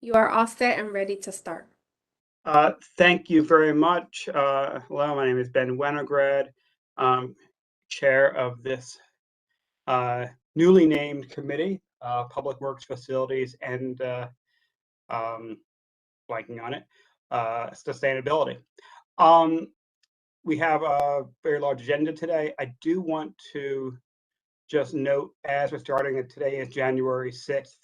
You are all set and ready to start. Thank you very much. Hello, my name is Ben Winograd, chair of this newly named committee, Public Works Facilities and blanking on it, sustainability. We have a very large agenda today. I do want to just note, as we're starting it, today is January 6th,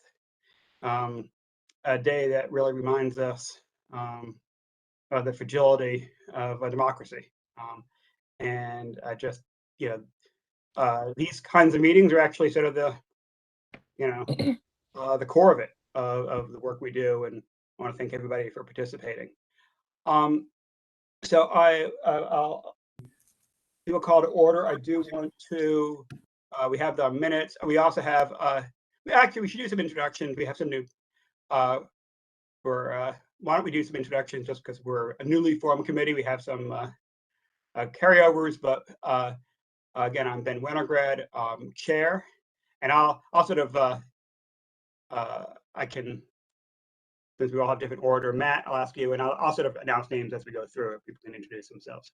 a day that really reminds us of the fragility of a democracy. And just, these kinds of meetings are actually sort of the, the core of it, of the work we do. And I want to thank everybody for participating. So I'll do a call to order. I do want to, we have the minutes. We also have, actually, we should do some introductions. We have some new, why don't we do some introductions just because we're a newly formed committee. We have some carryovers, but again, I'm Ben Winograd, chair, and I'll sort of, I can, since we all have different order, Matt, I'll ask you, and I'll sort of announce names as we go through if people can introduce themselves.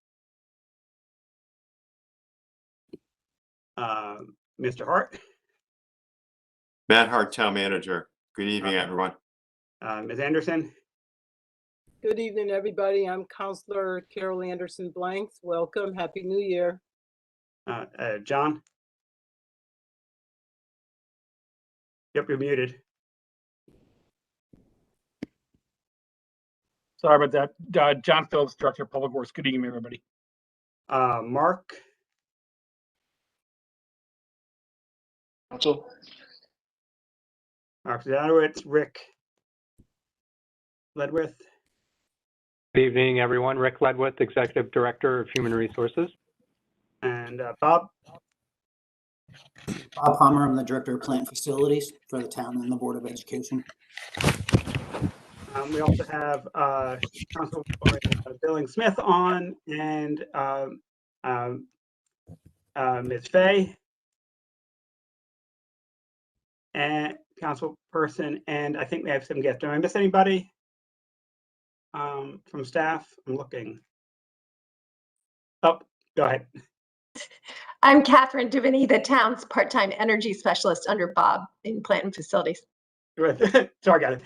Mr. Hart. Matt Hart, Town Manager. Good evening, everyone. Ms. Anderson. Good evening, everybody. I'm Counselor Carol Anderson Blanks. Welcome. Happy New Year. John. Yep, you're muted. Sorry about that. John Phillips, Director of Public Works. Good evening, everybody. Mark. Council. Mark Zanowitz, Rick Ledwith. Good evening, everyone. Rick Ledwith, Executive Director of Human Resources. And Bob. Bob Palmer, I'm the Director of Plant Facilities for the town and the Board of Education. We also have Council Billing Smith on, and Ms. Fay, and council person, and I think we have some guests. Did I miss anybody from staff? I'm looking. Oh, go ahead. I'm Catherine Duveney, the town's part-time energy specialist under Bob in Plant and Facilities. Sorry, got it.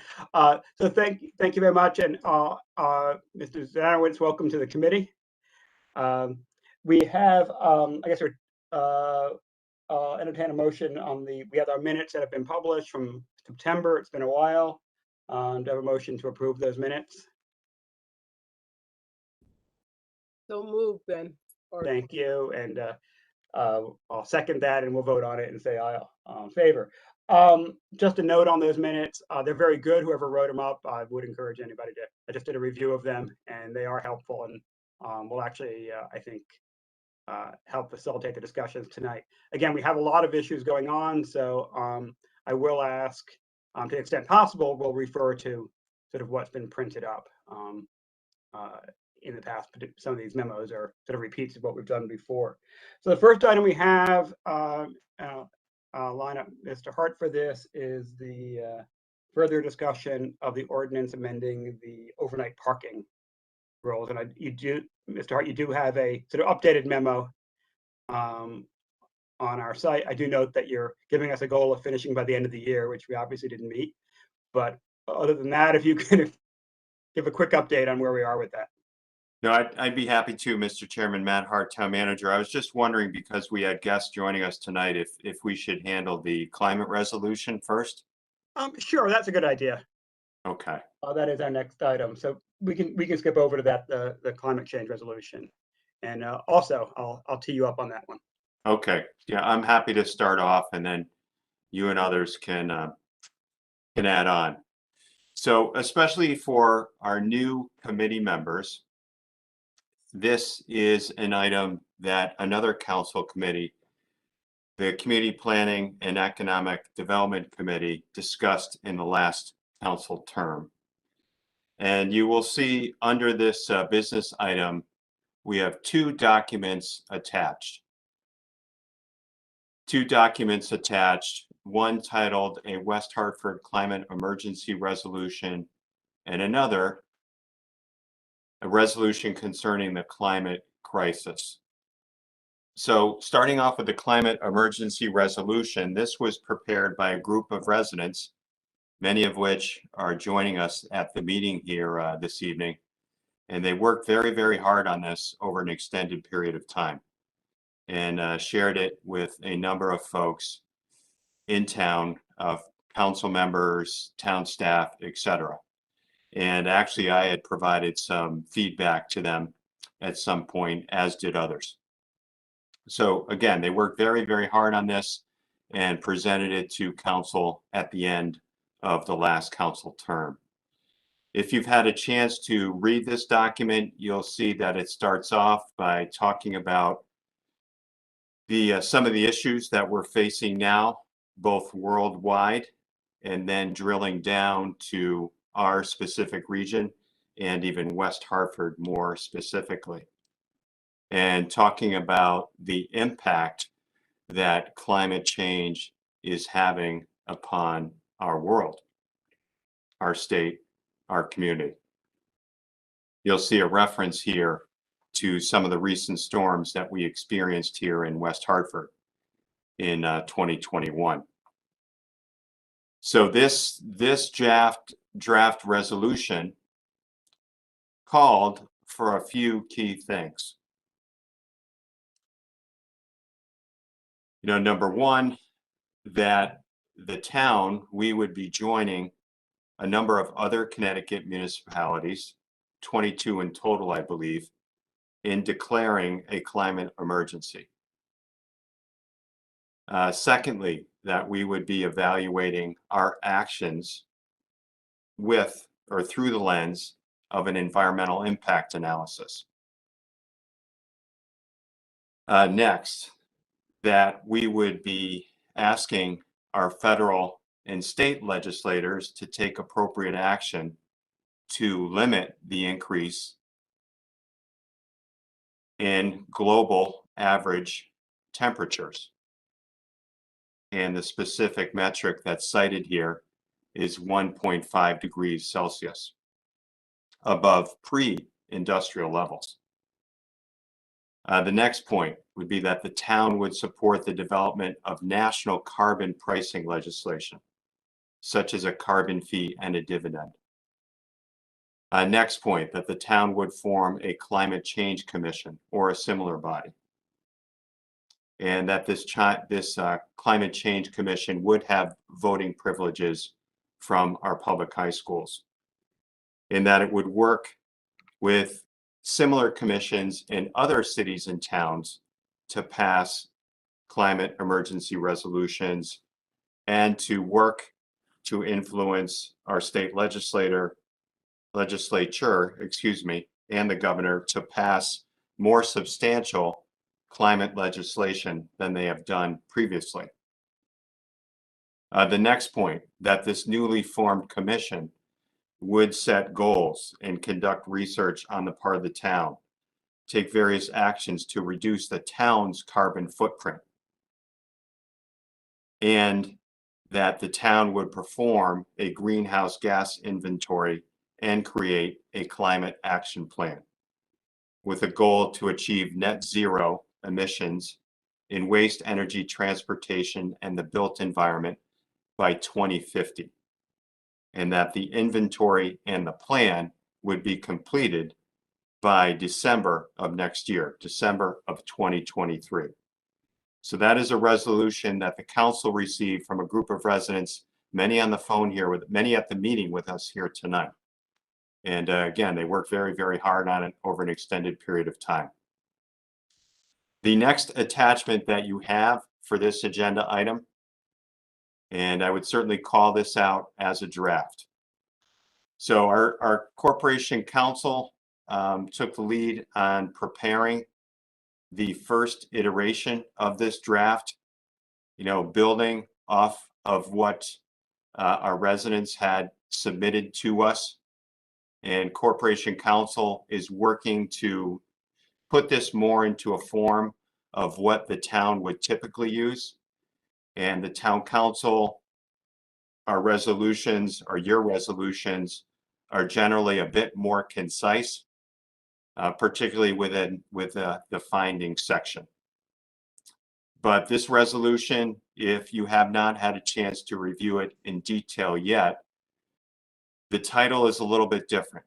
So thank you very much, and Mr. Zanowitz, welcome to the committee. We have, I guess we're entertain a motion on we have our minutes that have been published from September. It's been a while. Do I have a motion to approve those minutes? So moved, Ben. Thank you, and I'll second that, and we'll vote on it and say aye in favor. Just a note on those minutes, they're very good. Whoever wrote them up, I would encourage anybody to. I just did a review of them, and they are helpful, and will actually, I think, help facilitate the discussions tonight. Again, we have a lot of issues going on, so I will ask, to the extent possible, we'll refer to sort of what's been printed up in the past. Some of these memos are sort of repeats of what we've done before. So the first item we have, line up Mr. Hart for this, is the further discussion of the ordinance amending the overnight parking rules. And Mr. Hart, you do have a sort of updated memo on our site. I do note that you're giving us a goal of finishing by the end of the year, which we obviously didn't meet. But other than that, if you could give a quick update on where we are with that. No, I'd be happy to, Mr. Chairman. Matt Hart, Town Manager. I was just wondering, because we had guests joining us tonight, if we should handle the climate resolution first. Sure, that's a good idea. Okay. That is our next item, so we can skip over to that, the climate change resolution, and also I'll tee you up on that one. Okay. Yeah, I'm happy to start off, and then you and others can add on. So, especially for our new committee members, this is an item that another council committee, the Community Planning and Economic Development Committee, discussed in the last council term. And you will see under this business item, we have two documents attached. one titled A West Hartford Climate Emergency Resolution, and another, a resolution concerning the climate crisis. So starting off with the climate emergency resolution, this was prepared by a group of residents, many of which are joining us at the meeting here this evening. And they worked very, very hard on this over an extended period of time and shared it with a number of folks in town, council members, town staff, etc. And actually, I had provided some feedback to them at some point, as did others. So again, they worked very, very hard on this and presented it to council at the end of the last council term. If you've had a chance to read this document, you'll see that it starts off by talking about some of the issues that we're facing now, both worldwide, and then drilling down to our specific region and even West Hartford more specifically, and talking about the impact that climate change is having upon our world, our state, our community. You'll see a reference here to some of the recent storms that we experienced here in West Hartford in 2021. So this draft resolution called for a few key things. Number one, that the town, we would be joining a number of other Connecticut municipalities, 22 in total, I believe, in declaring a climate emergency. Secondly, that we would be evaluating our actions with or through the lens of an environmental impact analysis. Next, that we would be asking our federal and state legislators to take appropriate action to limit the increase in global average temperatures. And the specific metric that's cited here is 1.5 degrees Celsius above pre-industrial levels. The next point would be that the town would support the development of national carbon pricing legislation, such as a carbon fee and a dividend. Next point, that the town would form a climate change commission or a similar body. And that this climate change commission would have voting privileges from our public high schools. And that it would work with similar commissions in other cities and towns to pass climate emergency resolutions and to work to influence our state legislature, and the governor to pass more substantial climate legislation than they have done previously. The next point, that this newly formed commission would set goals and conduct research on the part of the town, take various actions to reduce the town's carbon footprint, and that the town would perform a greenhouse gas inventory and create a climate action plan with a goal to achieve net zero emissions in waste, energy, transportation, and the built environment by 2050. And that the inventory and the plan would be completed by December of next year, December of 2023. So that is a resolution that the council received from a group of residents, many on the phone here, many at the meeting with us here tonight. And again, they worked very, very hard on it over an extended period of time. The next attachment that you have for this agenda item, and I would certainly call this out as a draft. So our corporation council took the lead on preparing the first iteration of this draft, building off of what our residents had submitted to us. And corporation council is working to put this more into a form of what the town would typically use. And the town council, our resolutions, or your resolutions, are generally a bit more concise, particularly with the findings section. But this resolution, if you have not had a chance to review it in detail yet, the title is a little bit different.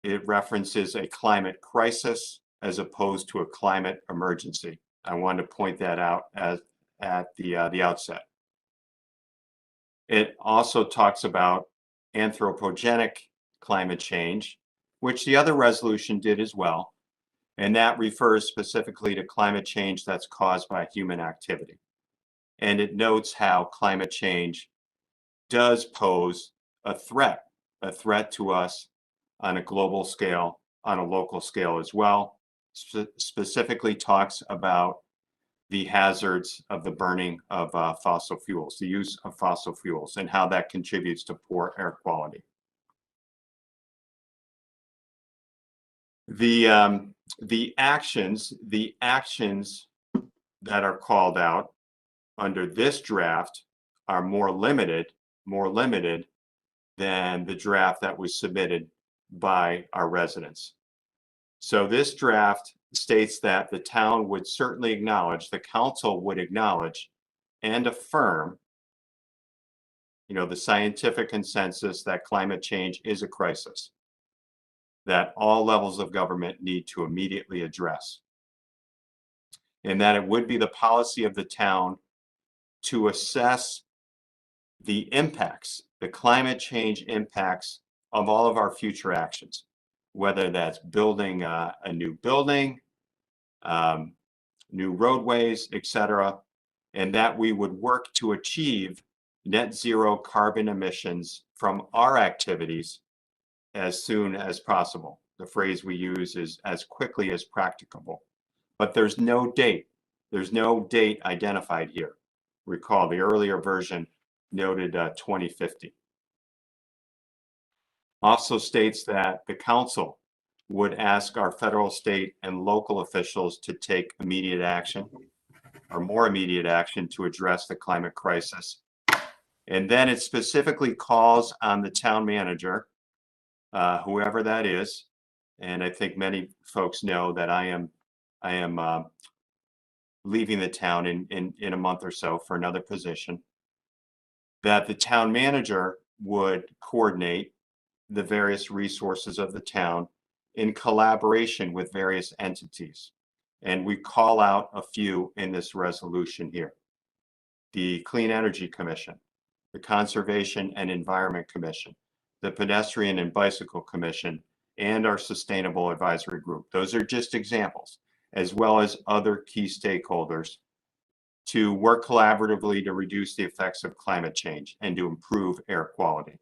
It references a climate crisis as opposed to a climate emergency. I wanted to point that out at the outset. It also talks about anthropogenic climate change, which the other resolution did as well. And that refers specifically to climate change that's caused by human activity. And it notes how climate change does pose a threat to us on a global scale, on a local scale as well. Specifically talks about the hazards of the burning of fossil fuels, the use of fossil fuels, and how that contributes to poor air quality. The actions that are called out under this draft are more limited than the draft that was submitted by our residents. So this draft states that the town would certainly acknowledge, the council would acknowledge and affirm, the scientific consensus that climate change is a crisis that all levels of government need to immediately address. And that it would be the policy of the town to assess the impacts, the climate change impacts of all of our future actions, whether that's building a new building, new roadways, etc., and that we would work to achieve net zero carbon emissions from our activities as soon as possible. The phrase we use is as quickly as practicable. But there's no date. There's no date identified here. Recall the earlier version noted 2050. Also states that the council would ask our federal, state, and local officials to take immediate action or more immediate action to address the climate crisis. And then it specifically calls on the town manager, whoever that is. And I think many folks know that I am leaving the town in a month or so for another position, that the town manager would coordinate the various resources of the town in collaboration with various entities. And we call out a few in this resolution here. The Clean Energy Commission, the Conservation and Environment Commission, the Pedestrian and Bicycle Commission, and our Sustainable Advisory Group. Those are just examples, as well as other key stakeholders to work collaboratively to reduce the effects of climate change and to improve air quality.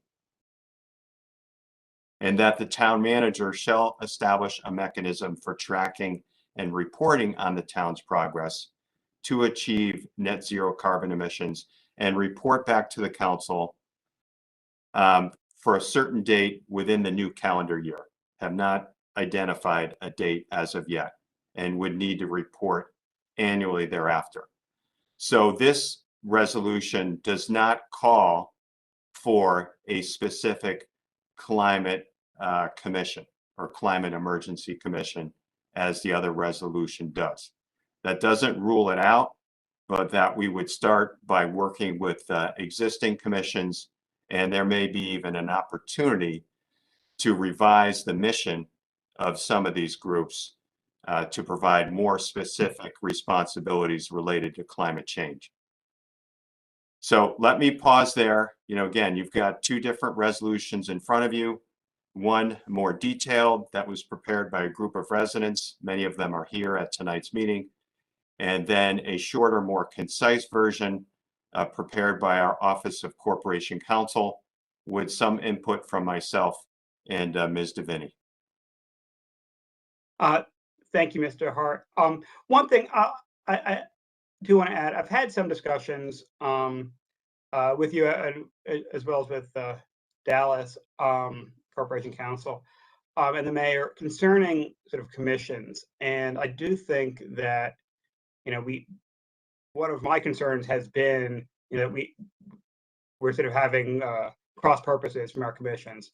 And that the town manager shall establish a mechanism for tracking and reporting on the town's progress to achieve net zero carbon emissions and report back to the council for a certain date within the new calendar year. Have not identified a date as of yet and would need to report annually thereafter. So this resolution does not call for a specific climate commission or climate emergency commission as the other resolution does. That doesn't rule it out, but that we would start by working with existing commissions, and there may be even an opportunity to revise the mission of some of these groups to provide more specific responsibilities related to climate change. So let me pause there. Again, you've got two different resolutions in front of you. One more detailed that was prepared by a group of residents. Many of them are here at tonight's meeting. And then a shorter, more concise version prepared by our Office of Corporation Counsel with some input from myself and Ms. Deviney. Thank you, Mr. Hart. One thing I do want to add, I've had some discussions with you as well as with Dallas Corporation Counsel and the mayor concerning sort of commissions. And I do think that, one of my concerns has been, we're sort of having cross purposes from our commissions.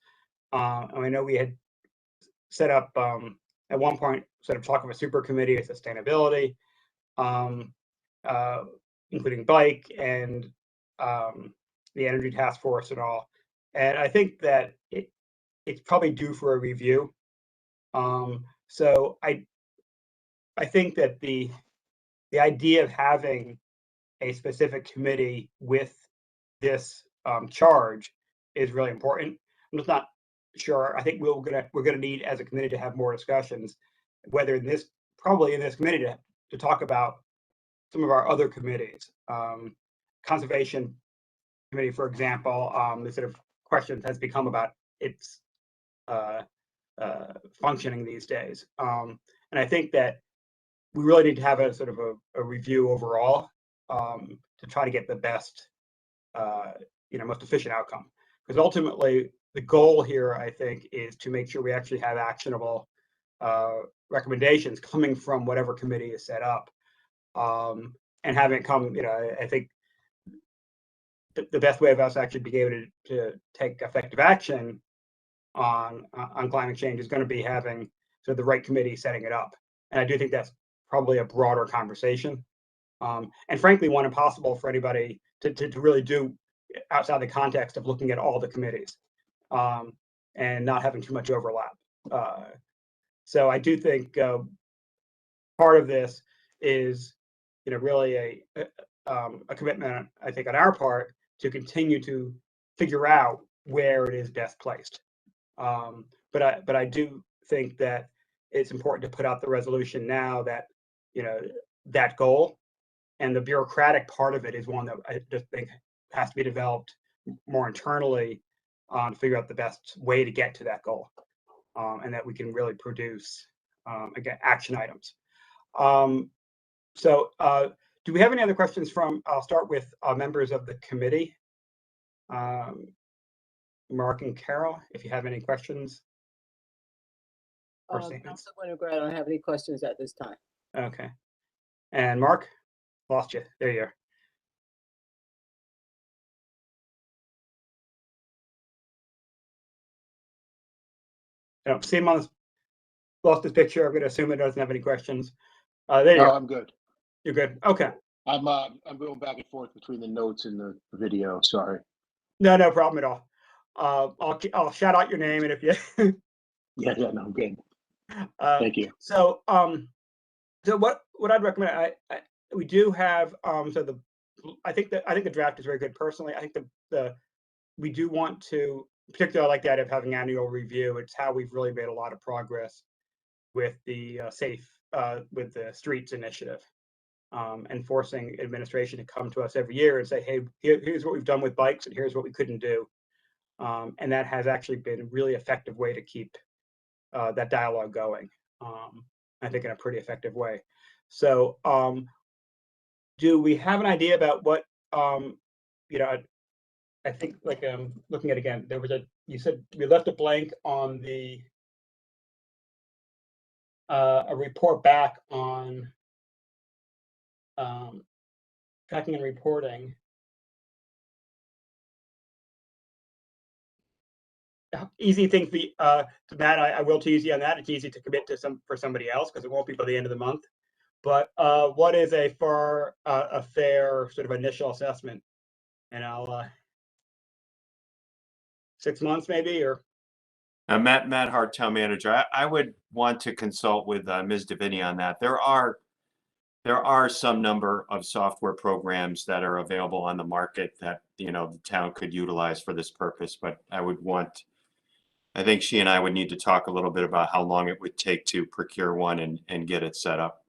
And I know we had set up at one point sort of talk of a super committee of sustainability, including bike and the energy task force and all. And I think that it's probably due for a review. So I think that the idea of having a specific committee with this charge is really important. I'm just not sure. I think we're gonna need as a committee to have more discussions, whether probably in this committee to talk about some of our other committees. Conservation committee, for example, the sort of questions has become about its functioning these days. And I think that we really need to have a sort of a review overall to try to get the best, most efficient outcome. Because ultimately, the goal here, I think, is to make sure we actually have actionable recommendations coming from whatever committee is set up, and having it come. I think the best way of us actually being able to take effective action on climate change is going to be having sort of the right committee setting it up. And I do think that's probably a broader conversation, and frankly, one impossible for anybody to really do outside the context of looking at all the committees and not having too much overlap. So I do think part of this is, really a commitment, I think, on our part to continue to figure out where it is best placed. But I do think that it's important to put out the resolution now that, that goal, and the bureaucratic part of it is one that I just think has to be developed more internally to figure out the best way to get to that goal, and that we can really produce, again, action items. So do we have any other questions I'll start with members of the committee. Mark and Carol, if you have any questions or statements. Councilor Winograd, I don't have any questions at this time. Okay. And Mark, lost you. There you are. I don't see him on this. Lost his picture. I'm going to assume it doesn't have any questions. There you No, go. I'm good. You're good. Okay. I'm going back and forth between the notes and the video. Sorry. No problem at all. I'll shout out your name, and if you Yeah, no, I'm good. Thank you. So what I'd recommend, we do have I think the draft is very good. Personally, I think we do want to, particularly I like the idea of having annual review. It's how we've really made a lot of progress with the with the streets initiative, and forcing administration to come to us every year and say, hey, here's what we've done with bikes, and here's what we couldn't do. And that has actually been a really effective way to keep that dialogue going, I think, in a pretty effective way. So do we have an idea about what, I think, like, looking at, again, you said we left a blank on the a report back on tracking and reporting. Easy thing for Matt. I will tease you on that. It's easy to commit to for somebody else because it won't be by the end of the month. But what is a fair sort of initial assessment? And I'll 6 months maybe, or Matt Hart, town manager. I would want to consult with Ms. Davini on that. There are some number of software programs that are available on the market that the town could utilize for this purpose, but I think she and I would need to talk a little bit about how long it would take to procure one and get it set up.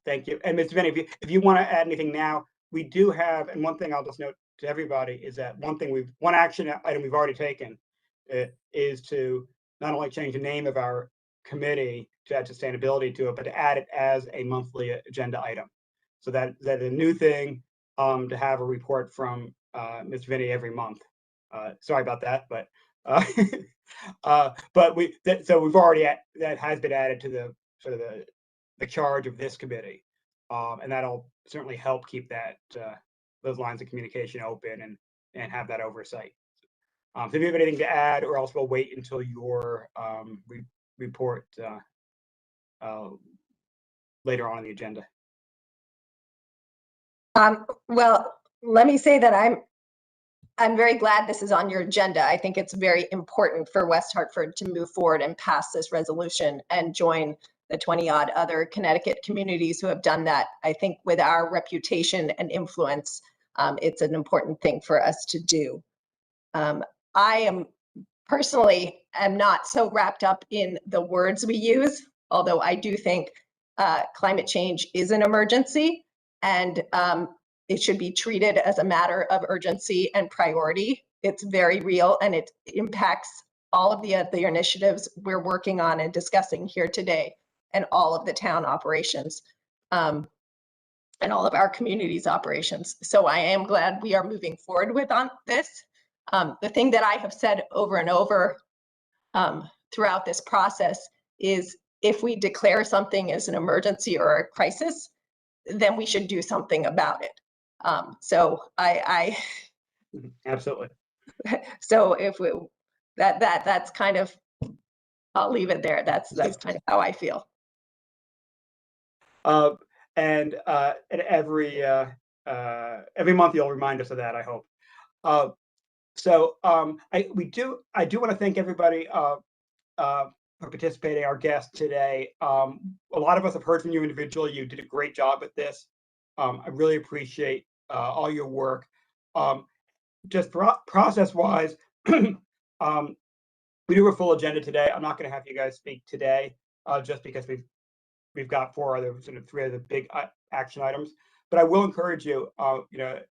Thank you. And Ms. Davini, if you want to add anything now, we do have, and one thing I'll just note to everybody is that one action item we've already taken is to not only change the name of our committee to add sustainability to it, but to add it as a monthly agenda item. So that a new thing, to have a report from Ms. Vinny every month. Sorry about that, but so we've already that has been added to the sort of the charge of this committee. and that'll certainly help keep that those lines of communication open and have that oversight. So if you have anything to add, or else we'll wait until your report later on in the agenda. Well, let me say that I'm very glad this is on your agenda. I think it's very important for West Hartford to move forward and pass this resolution and join the 20-odd other Connecticut communities who have done that. I think with our reputation and influence, it's an important thing for us to do. I am personally am not so wrapped up in the words we use, although I do think climate change is an emergency, and it should be treated as a matter of urgency and priority. It's very real, and it impacts all of the other initiatives we're working on and discussing here today, and all of the town operations, and all of our community's operations. So I am glad we are moving forward with on this. The thing that I have said over and over throughout this process is, if we declare something as an emergency or a crisis, then we should do something about it. So I Absolutely. so if we, that's kind of, I'll leave it there. That's kind of how I feel. And every month you'll remind us of that, I hope. I do want to thank everybody for participating, our guests today. A lot of us have heard from you individually. You did a great job at this. I really appreciate all your work. Just process-wise, we do a full agenda today. I'm not going to have you guys speak today, just because we've got three other big action items. But I will encourage you,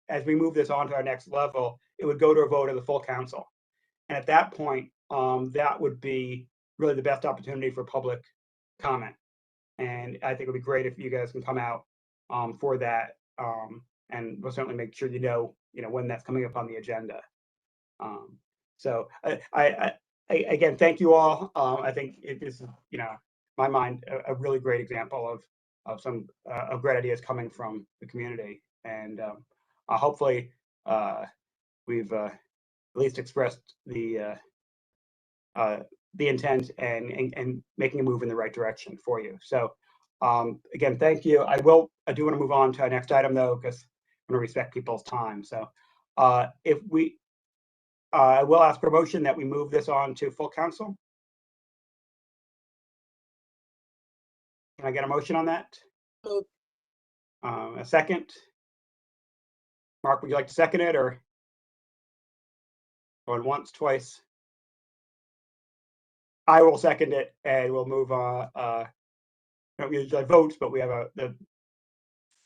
as we move this on to our next level, it would go to a vote of the full council. And at that point, that would be really the best opportunity for public comment. And I think it would be great if you guys can come out for that. And we'll certainly make sure you know when that's coming up on the agenda. So I again, thank you all. I think this is, my mind, a really great example of some great ideas coming from the community. And hopefully we've at least expressed the intent and making a move in the right direction for you. So again, thank you. I do want to move on to our next item, though, because I want to respect people's time. So I will ask for a motion that we move this on to full council. Can I get a motion on that? Move. A second? Mark, would you like to second it, or going once, twice? I will second it, and we'll move on. We don't usually vote, but we have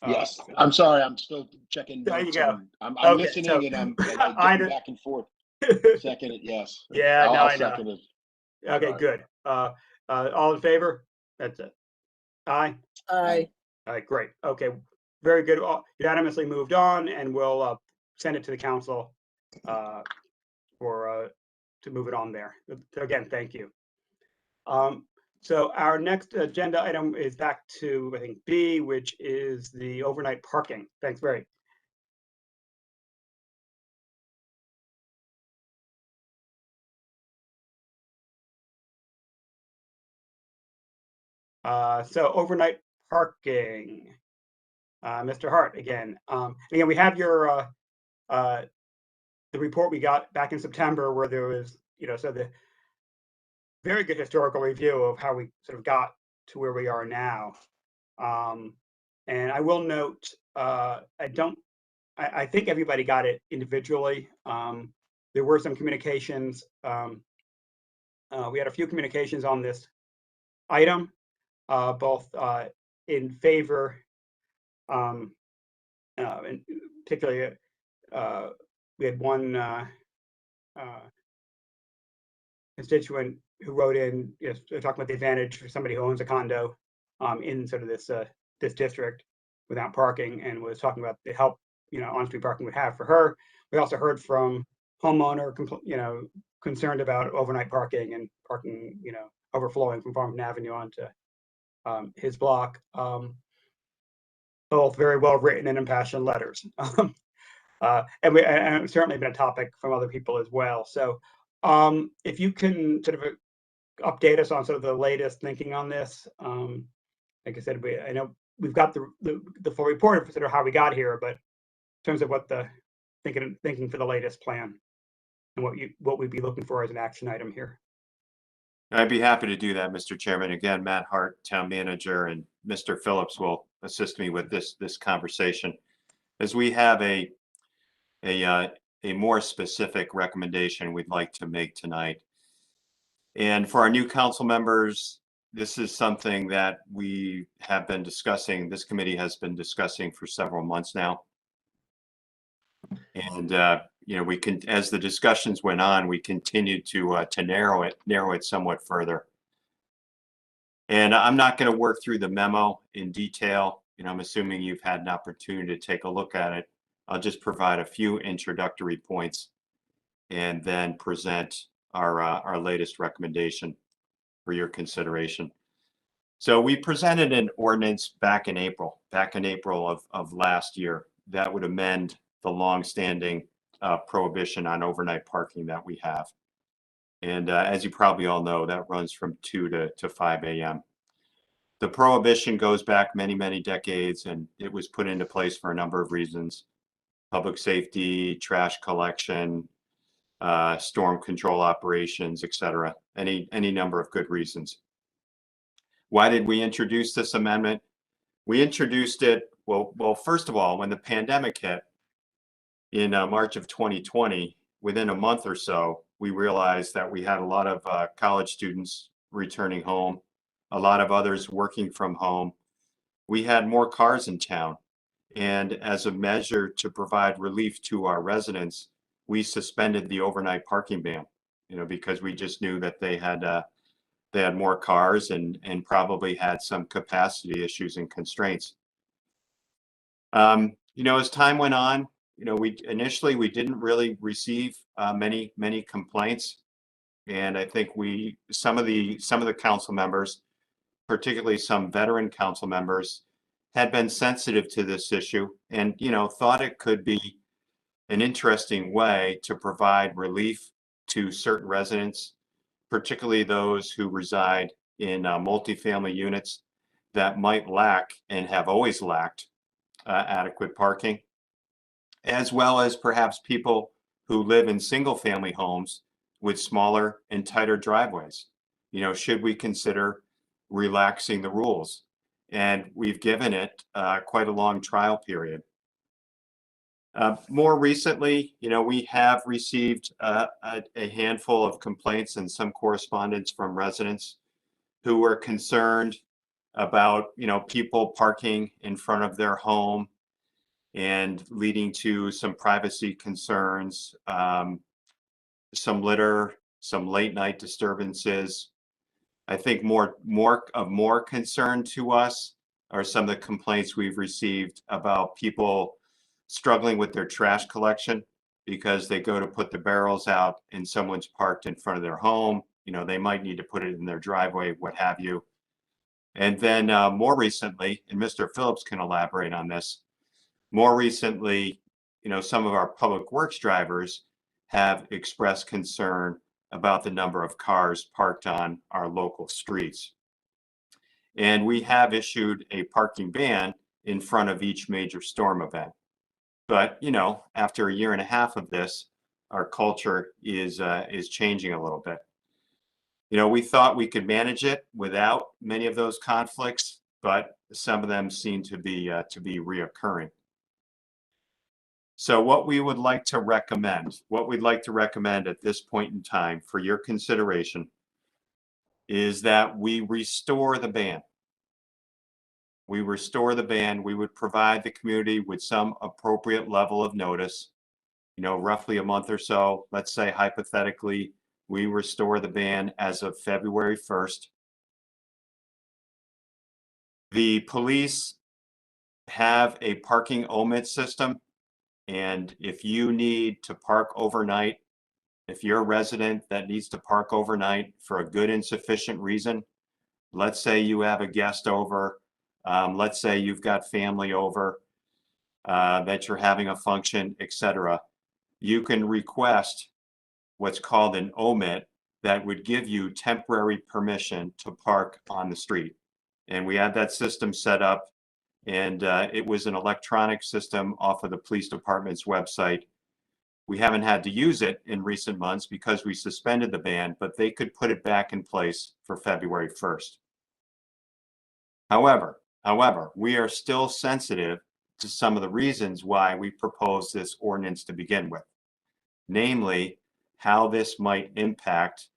Yes, I'm sorry, I'm still checking There you notes. go. I'm Okay, listening, so and I'm I getting back and forth. Second it, yes. Yeah, no, I'll I know. second it. Okay, Sorry. good. All in favor? That's it. Aye. Aye. All right, great. Okay, very good. All unanimously moved on, and we'll send it to the council to move it on there. So again, thank you. So our next agenda item is back to, I think, B, which is the overnight parking. Thanks, Barry. So overnight parking. Mr. Hart again. Again, we have your the report we got back in September, where there was, so the very good historical review of how we sort of got to where we are now. And I will note, I think everybody got it individually. There were some communications. We had a few communications on this item, both in favor, and particularly we had one constituent who wrote in, talking about the advantage for somebody who owns a condo in sort of this district without parking, and was talking about the help on-street parking would have for her. We also heard from homeowner concerned about overnight parking and parking overflowing from Farmington Avenue onto his block. both very well written and impassioned letters. And it's certainly been a topic from other people as well. So if you can sort of update us on sort of the latest thinking on this. Like I said, I know we've got the full report of sort of how we got here, but in terms of what the thinking for the latest plan and what we'd be looking for as an action item here. I'd be happy to do that, Mr. Chairman. Again, Matt Hart, Town Manager, and Mr. Phillips will assist me with this conversation, as we have a more specific recommendation we'd like to make tonight. And for our new council members, this is something that we have been discussing, this committee has been discussing for several months now. And you know, we can, as the discussions went on, we continued to narrow it somewhat further. And I'm not going to work through the memo in detail. You know, I'm assuming you've had an opportunity to take a look at it. I'll just provide a few introductory points and then present our latest recommendation for your consideration. So we presented an ordinance back in April of last year that would amend the longstanding prohibition on overnight parking that we have. And as you probably all know, that runs from 2 to 5 a.m. The prohibition goes back many, many decades, and it was put into place for a number of reasons: public safety, trash collection, storm control operations, etc. Any number of good reasons. Why did we introduce this amendment? We introduced it, well, first of all, when the pandemic hit in March of 2020, within a month or so, we realized that we had a lot of college students returning home, a lot of others working from home. We had more cars in town. And as a measure to provide relief to our residents, we suspended the overnight parking ban, you know, because we just knew that they had more cars and probably had some capacity issues and constraints. You know, as time went on, you know, we didn't really receive many complaints, and I think some of the council members, particularly some veteran council members, had been sensitive to this issue and, you know, thought it could be an interesting way to provide relief to certain residents, particularly those who reside in multifamily units that might lack and have always lacked adequate parking, as well as perhaps people who live in single family homes with smaller and tighter driveways. You know, should we consider relaxing the rules? And we've given it quite a long trial period. More recently, you know, we have received a handful of complaints and some correspondence from residents who were concerned about, you know, people parking in front of their home and leading to some privacy concerns, some litter, some late night disturbances. I think more concern to us are some of the complaints we've received about people struggling with their trash collection because they go to put the barrels out and someone's parked in front of their home. You know, they might need to put it in their driveway, what have you. And then more recently, and Mr. Phillips can elaborate on this, more recently, you know, some of our public works drivers have expressed concern about the number of cars parked on our local streets. And we have issued a parking ban in front of each major storm event. But, you know, after a year and a half of this, our culture is changing a little bit. You know, we thought we could manage it without many of those conflicts, but some of them seem to be reoccurring. So what we'd like to recommend at this point in time for your consideration is that we restore the ban. We restore the ban. We would provide the community with some appropriate level of notice, you know, roughly a month or so. Let's say hypothetically, we restore the ban as of February 1st. The police have a parking omit system. And if you need to park overnight, if you're a resident that needs to park overnight for a good and sufficient reason, let's say you have a guest over Let's say you've got family over, that you're having a function, etc. You can request what's called an omit that would give you temporary permission to park on the street. And we had that system set up, and it was an electronic system off of the police department's website. We haven't had to use it in recent months because we suspended the ban, but they could put it back in place for February 1st. However, we are still sensitive to some of the reasons why we proposed this ordinance to begin with, namely how this might impact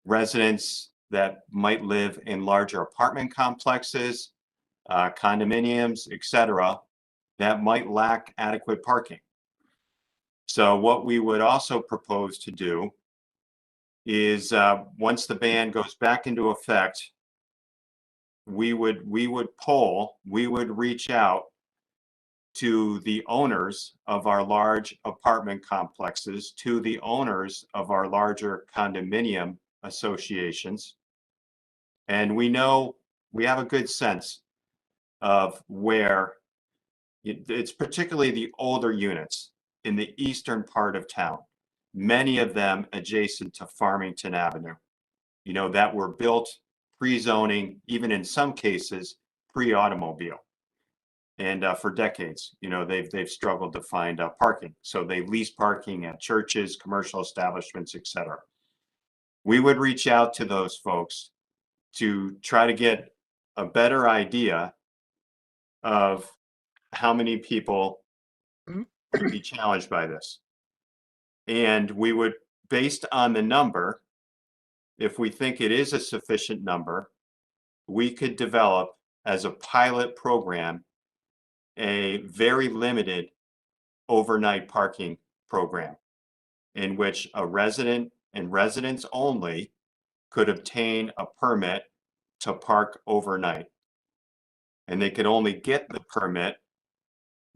residents that might live in larger apartment complexes, condominiums, etc., that might lack adequate parking. So what we would also propose to do is once the ban goes back into effect, we would reach out to the owners of our large apartment complexes, to the owners of our larger condominium associations. And we have a good sense of where it's particularly the older units in the eastern part of town, many of them adjacent to Farmington Avenue, that were built pre-zoning, even in some cases pre-automobile. And for decades, they've struggled to find parking. So they lease parking at churches, commercial establishments, etc. We would reach out to those folks to try to get a better idea of how many people could be challenged by this. And we would, based on the number, if we think it is a sufficient number, we could develop as a pilot program a very limited overnight parking program in which a resident and residents only could obtain a permit to park overnight. And they could only get the permit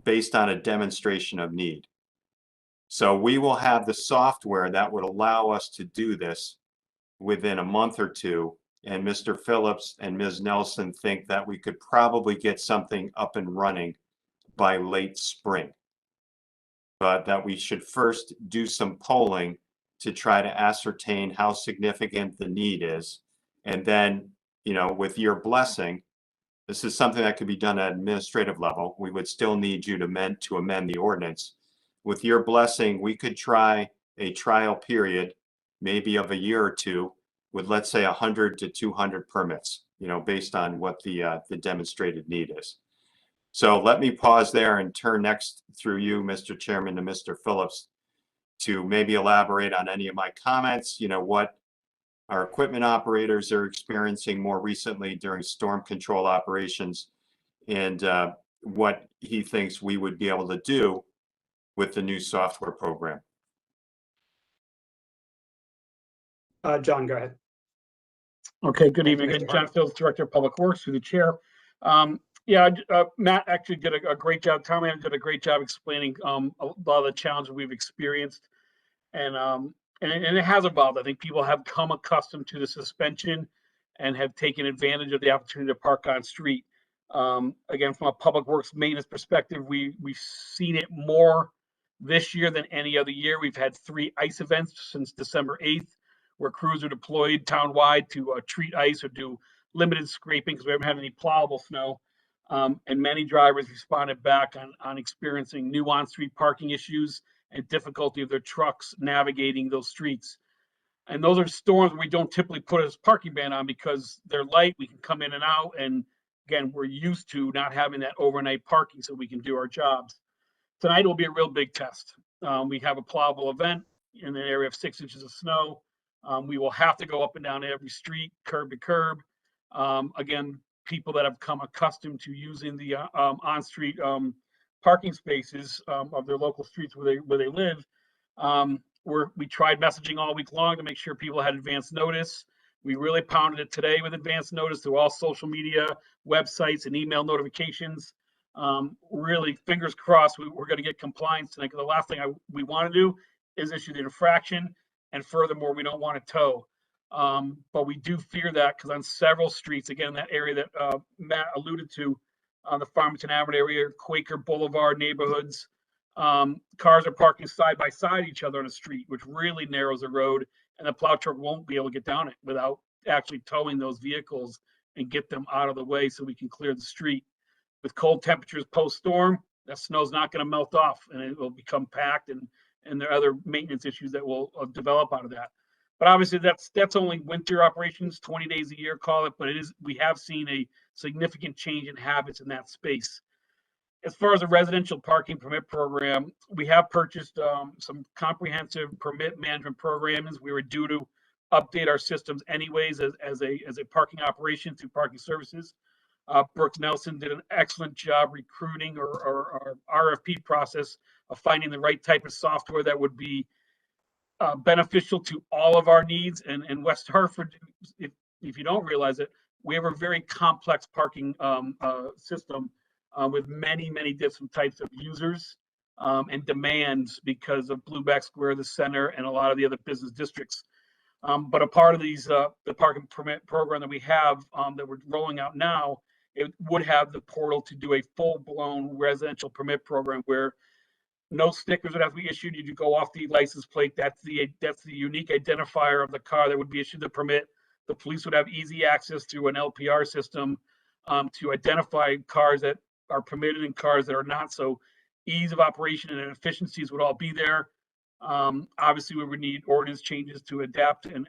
based on a demonstration of need. So we will have the software that would allow us to do this within a month or two. And Mr. Phillips and Ms. Nelson think that we could probably get something up and running by late spring. But that we should first do some polling to try to ascertain how significant the need is. And then, with your blessing, this is something that could be done at administrative level. We would still need you to amend the ordinance. With your blessing, we could try a trial period, maybe of a year or two, with let's say 100 to 200 permits, based on what the demonstrated need is. So let me pause there and turn next through you, Mr. Chairman, to Mr. Phillips to maybe elaborate on any of my comments, what our equipment operators are experiencing more recently during storm control operations, and what he thinks we would be able to do with the new software program. John, go ahead. Okay, good evening. Mr. Again, John Phillips, Director of Public Works, through the chair. Matt actually did a great job. Town manager did a great job explaining a lot of the challenges we've experienced, and it has evolved. I think people have come accustomed to the suspension and have taken advantage of the opportunity to park on street. Again, from a public works maintenance perspective, we've seen it more this year than any other year. We've had 3 ice events since December 8th, where crews are deployed townwide to treat ice or do limited scraping because we haven't had any plowable snow. And many drivers responded back on experiencing new on-street parking issues and difficulty of their trucks navigating those streets. And those are storms we don't typically put a parking ban on because they're light, we can come in and out, and again, we're used to not having that overnight parking so we can do our jobs. Tonight will be a real big test. We have a plowable event in an area of 6 inches of snow. We will have to go up and down every street, curb to curb. Again, people that have come accustomed to using the on-street parking spaces of their local streets where they live. We tried messaging all week long to make sure people had advance notice. We really pounded it today with advance notice through all social media, websites, and email notifications. Really, fingers crossed, we're going to get compliance tonight, because the last thing we want to do is issue the infraction, and furthermore, we don't want to tow. But we do fear that because on several streets, again, that area that Matt alluded to, on the Farmington Avenue area, Quaker Boulevard neighborhoods, cars are parking side by side each other on the street, which really narrows the road, and the plow truck won't be able to get down it without actually towing those vehicles and get them out of the way so we can clear the street. With cold temperatures post-storm, that snow's not going to melt off, and it will become packed, and there are other maintenance issues that will develop out of that. But obviously, that's only winter operations, 20 days a year, call it. But we have seen a significant change in habits in that space. As far as the residential parking permit program, we have purchased some comprehensive permit management programs. We were due to update our systems anyways as a parking operation through parking services. Brooks Nelson did an excellent job recruiting or RFP process of finding the right type of software that would be beneficial to all of our needs. And West Hartford, if you don't realize it, we have a very complex parking system with many different types of users and demands because of Blueback Square, the center, and a lot of the other business districts. But a part of these, the parking permit program that we have that we're rolling out now, it would have the portal to do a full-blown residential permit program where no stickers would have to be issued. You go off the license plate. That's the unique identifier of the car that would be issued the permit. The police would have easy access through an LPR system to identify cars that are permitted and cars that are not. So ease of operation and efficiencies would all be there. Obviously, we would need ordinance changes to adapt and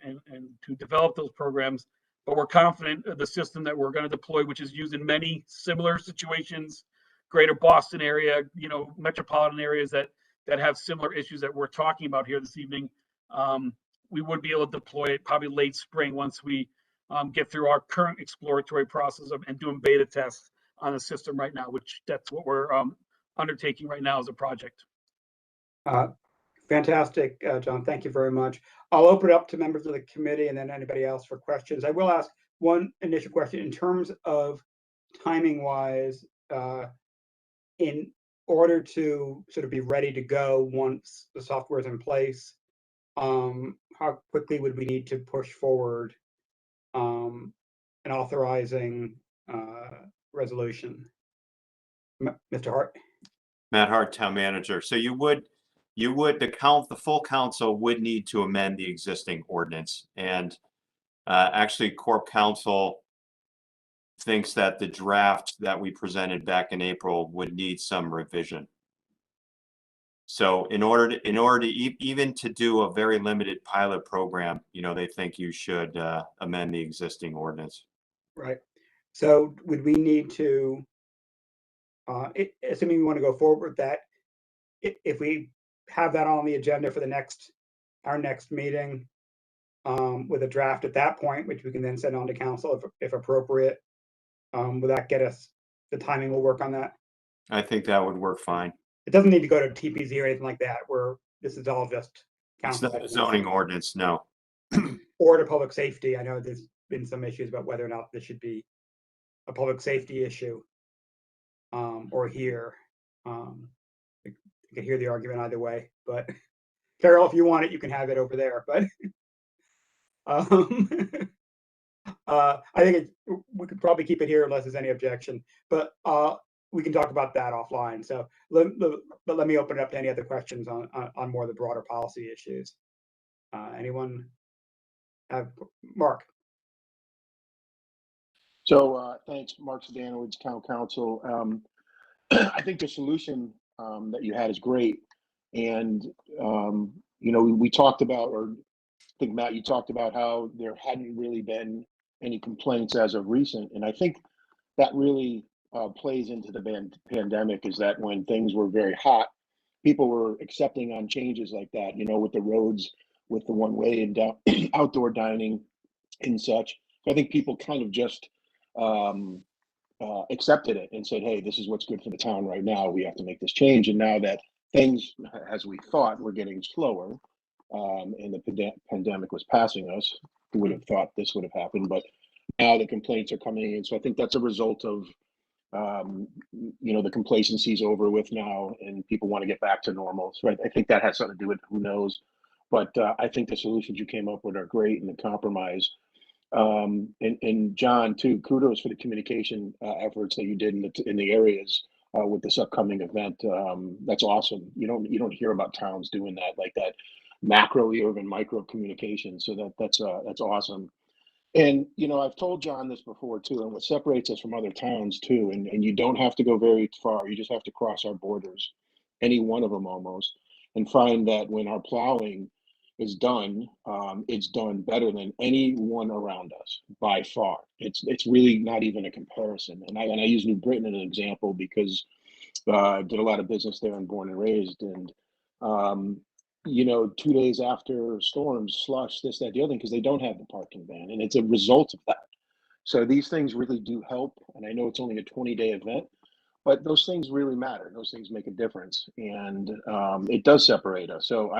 to develop those programs. But we're confident of the system that we're going to deploy, which is used in many similar situations, greater Boston area, metropolitan areas that have similar issues that we're talking about here this evening. We would be able to deploy it probably late spring once we get through our current exploratory process and doing beta tests on the system right now, which that's what we're undertaking right now as a project. Fantastic, John. Thank you very much. I'll open it up to members of the committee and then anybody else for questions. I will ask one initial question in terms of timing wise, in order to sort of be ready to go once the software is in place. How quickly would we need to push forward an authorizing resolution? Mr. Hart? Matt Hart, Town Manager. So the full council would need to amend the existing ordinance. And actually, Corp Council thinks that the draft that we presented back in April would need some revision. So in order to even to do a very limited pilot program, they think you should amend the existing ordinance. Right. So would we need to, assuming we want to go forward with that, if we have that on the agenda for our next meeting with a draft at that point, which we can then send on to council if appropriate, will that get us, the timing will work on that? I think that would work fine. It doesn't need to go to TPZ or anything like that, where this is all just council. It's not a zoning ordinance, no. Or to public safety. I know there's been some issues about whether or not this should be a public safety issue or here. I can hear the argument either way, but Carol, if you want it, you can have it over there. But I think we could probably keep it here unless there's any objection. But we can talk about that offline. So but let me open it up to any other questions on more of the broader policy issues. Anyone have? Mark? So thanks, Mark Sedanowicz, Town Council. I think the solution that you had is great. And, we talked about, or I think, Matt, you talked about how there hadn't really been any complaints as of recent. And I think that really plays into the pandemic, is that when things were very hot, people were accepting on changes like that, with the roads, with the one-way and outdoor dining and such. I think people kind of just accepted it and said, hey, this is what's good for the town right now. We have to make this change. And now that things, as we thought, were getting slower and the pandemic was passing us, who would have thought this would have happened? But now the complaints are coming in. So I think that's a result of, the complacency is over with now and people want to get back to normal. So I think that has something to do with, who knows. But I think the solutions you came up with are great and the compromise. And John, too, kudos for the communication efforts that you did in the areas with this upcoming event. That's awesome. You don't hear about towns doing that, like that macro urban micro communication. So that's awesome. And I've told John this before too, and what separates us from other towns too, and you don't have to go very far, you just have to cross our borders, any one of them almost, and find that when our plowing is done, it's done better than anyone around us by far. It's really not even a comparison. And I use New Britain as an example because I did a lot of business there and born and raised. And 2 days after storms, slush, this, that, the other thing, because they don't have the parking ban, and it's a result of that. So these things really do help. And I know it's only a 20-day event, but those things really matter. Those things make a difference, and it does separate us. So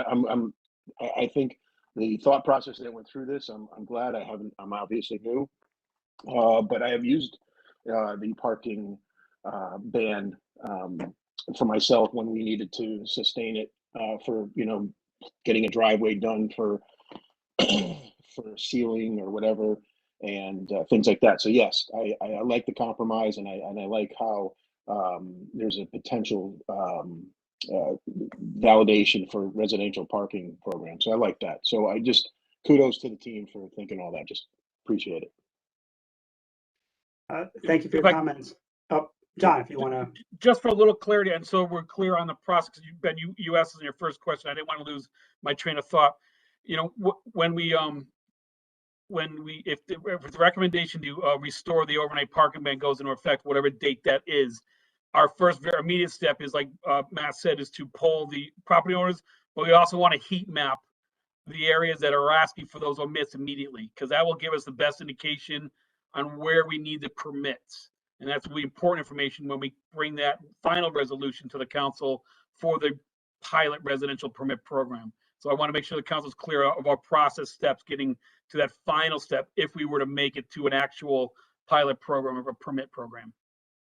I think the thought process that went through this, I'm glad. I'm obviously new, but I have used the parking ban for myself when we needed to sustain it for getting a driveway done for for sealing or whatever, and things like that. So yes, I like the compromise, and I like how there's a potential validation for residential parking programs. So I like that. So I just kudos to the team for thinking all that. Just appreciate it. Thank you for your comments. Oh, John, if you want to. Just for a little clarity, and so we're clear on the process, Ben, you asked us in your first question. I didn't want to lose my train of thought. If the recommendation to restore the overnight parking ban goes into effect, whatever date that is, our first very immediate step is, like Matt said, is to poll the property owners, but we also want to heat map the areas that are asking for those omits immediately, because that will give us the best indication on where we need the permits. And that's really important information when we bring that final resolution to the council for the pilot residential permit program. So I want to make sure the council is clear of our process steps getting to that final step if we were to make it to an actual pilot program or a permit program.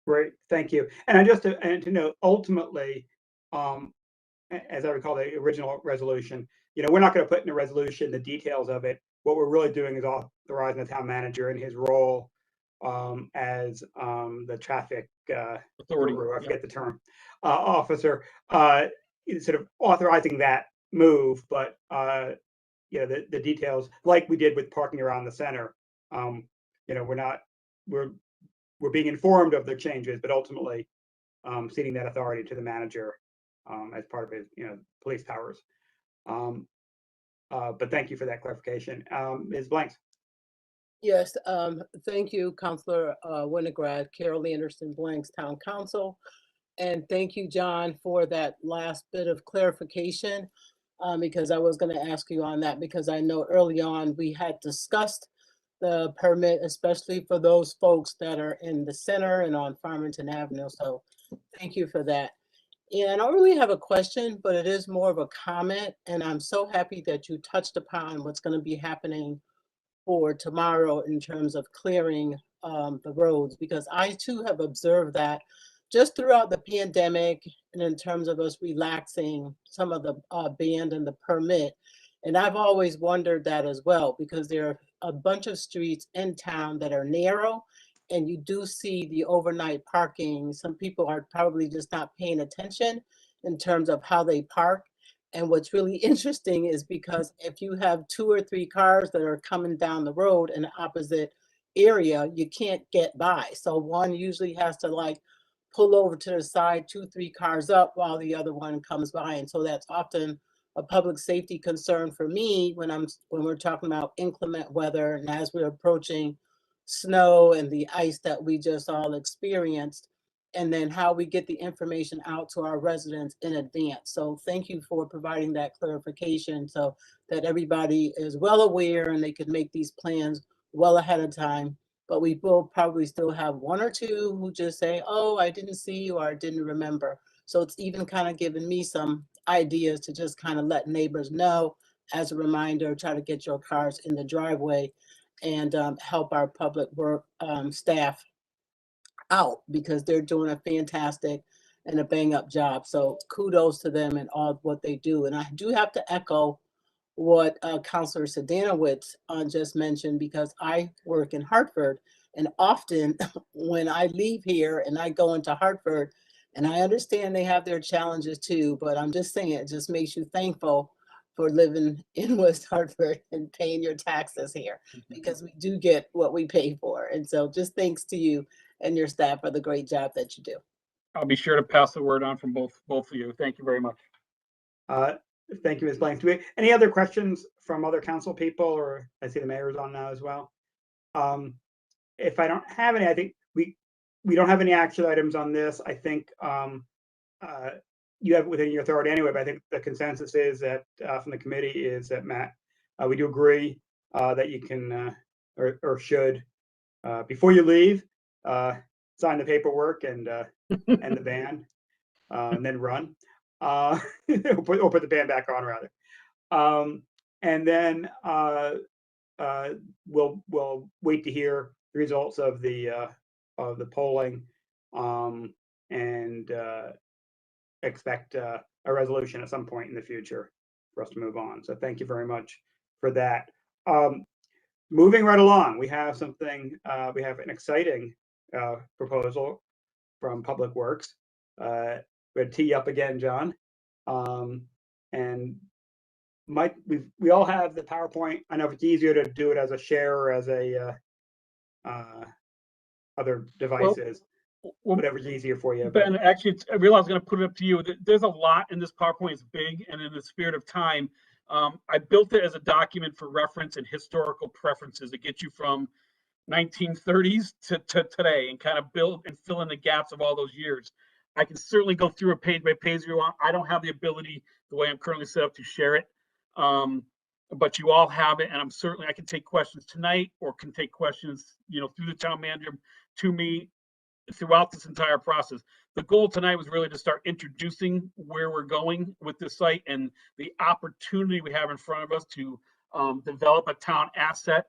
Great, thank you. And just to note, ultimately, as I recall the original resolution, we're not going to put in the resolution the details of it. What we're really doing is authorizing the town manager in his role as the traffic authority, I forget the term, officer, sort of authorizing that move, but the details, like we did with parking around the center, we're being informed of the changes, but ultimately ceding that authority to the manager as part of his police powers. But thank you for that clarification. Ms. Blanks. Yes, thank you, Councilor Winograd, Carol Anderson Blanks, Town Council. And thank you, John, for that last bit of clarification, because I was going to ask you on that, because I know early on we had discussed the permit, especially for those folks that are in the center and on Farmington Avenue. So thank you for that. And I don't really have a question, but it is more of a comment. And I'm so happy that you touched upon what's going to be happening for tomorrow in terms of clearing the roads, because I too have observed that just throughout the pandemic and in terms of us relaxing some of the ban and the permit. And I've always wondered that as well, because there are a bunch of streets in town that are narrow, and you do see the overnight parking. Some people are probably just not paying attention in terms of how they park. And what's really interesting is because if you have 2 or 3 cars that are coming down the road in the opposite area, you can't get by. So one usually has to like pull over to the side, 2, 3 cars up while the other one comes by. And so that's often a public safety concern for me when we're talking about inclement weather, and as we're approaching snow and the ice that we just all experienced, and then how we get the information out to our residents in advance. So thank you for providing that clarification so that everybody is well aware and they could make these plans well ahead of time. But we will probably still have 1 or 2 who just say, oh, I didn't see or I didn't remember. So it's even kind of given me some ideas to just kind of let neighbors know as a reminder, try to get your cars in the driveway and help our public work staff out, because they're doing a fantastic and a bang up job. So kudos to them and all what they do. And I do have to echo what Councilor Sedanowicz just mentioned, because I work in Hartford, and often when I leave here and I go into Hartford, and I understand they have their challenges too, but I'm just saying it just makes you thankful for living in West Hartford and paying your taxes here, because we do get what we pay for. And so just thanks to you and your staff for the great job that you do. I'll be sure to pass the word on from both of you. Thank you very much. Thank you, Ms. Blanks. Any other questions from other council people, or I see the mayor's on now as well? If I don't have any, I think we don't have any action items on this. I think you have within your authority anyway, but I think the consensus is that from the committee is that, Matt, we do agree that you can or should, before you leave, sign the paperwork and the ban, and then run, or put the ban back on rather. And then we'll wait to hear the results of the polling, and expect a resolution at some point in the future for us to move on. So thank you very much for that. Moving right along, we have something. We have an exciting proposal from Public Works. We're gonna tee you up again, John, and Mike, we all have the PowerPoint. I know if it's easier to do it as a share or as a other devices, whatever's easier for you. Ben, actually, I realized I was going to put it up to you. There's a lot in this PowerPoint. It's big, and in the spirit of time, I built it as a document for reference and historical preferences to get you from 1930s to today, and kind of build and fill in the gaps of all those years. I can certainly go through it page by page if you want. I don't have the ability, the way I'm currently set up, to share it. But you all have it, and I can take questions tonight, or can take questions, through the town manager to me throughout this entire process. The goal tonight was really to start introducing where we're going with this site and the opportunity we have in front of us to develop a town asset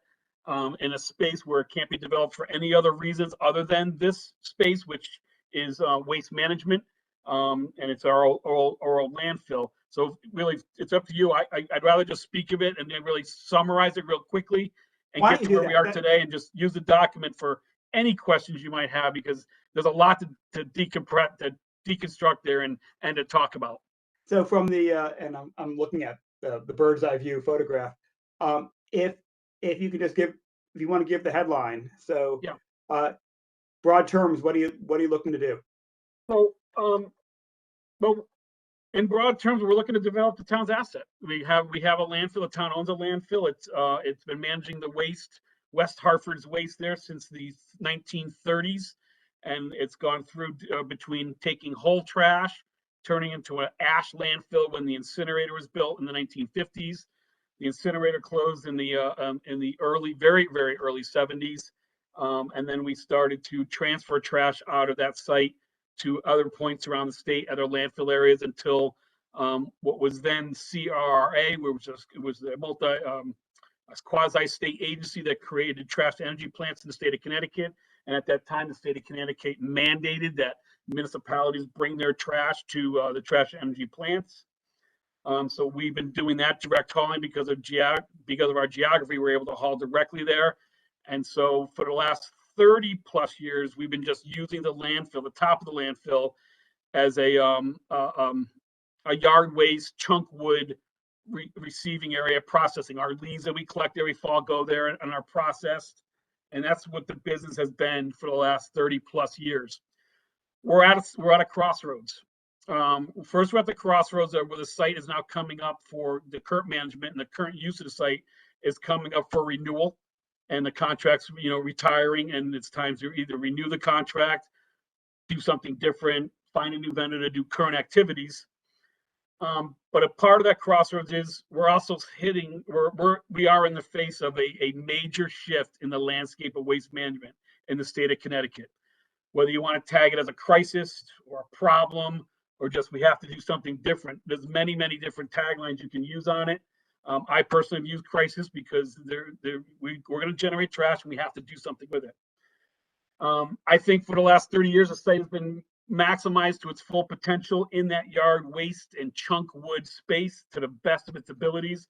in a space where it can't be developed for any other reasons other than this space, which is waste management, and it's our old landfill. So really, it's up to you. I'd rather just speak of it and then really summarize it real quickly and get to where we are today, and just use the document for any questions you might have, because there's a lot to deconstruct there and to talk about. So from the and I'm looking at the bird's eye view photograph. If you could just if you want to give the headline. So yeah. Broad terms, what are you looking to do? So well, in broad terms, we're looking to develop the town's asset. We have a landfill. The town owns a landfill. It's been managing the waste, West Hartford's waste there, since the 1930s, and it's gone through between taking whole trash, turning into an ash landfill when the incinerator was built in the 1950s. The incinerator closed in the early, very, very early 70s, and then we started to transfer trash out of that site to other points around the state, other landfill areas, until what was then CRRA, which was the quasi-state agency that created trash energy plants in the state of Connecticut. And at that time, the state of Connecticut mandated that municipalities bring their trash to the trash energy plants. So we've been doing that direct hauling because of our geography. We're able to haul directly there. And so for the last 30 plus years, we've been just using the landfill, the top of the landfill, as a yard waste, chunk wood receiving area, processing. Our leaves that we collect every fall go there and are processed. And that's what the business has been for the last 30 plus years. We're at a crossroads. First, we're at the crossroads where the site is now coming up for the current management, and the current use of the site is coming up for renewal. And the contract's, retiring, and it's time to either renew the contract, do something different, find a new vendor to do current activities. But a part of that crossroads is we are in the face of a major shift in the landscape of waste management in the state of Connecticut. Whether you want to tag it as a crisis or a problem, or just we have to do something different, there's many, many different taglines you can use on it. I personally have used crisis because we're going to generate trash and we have to do something with it. I think for the last 30 years, the site has been maximized to its full potential in that yard waste and chunk wood space to the best of its abilities.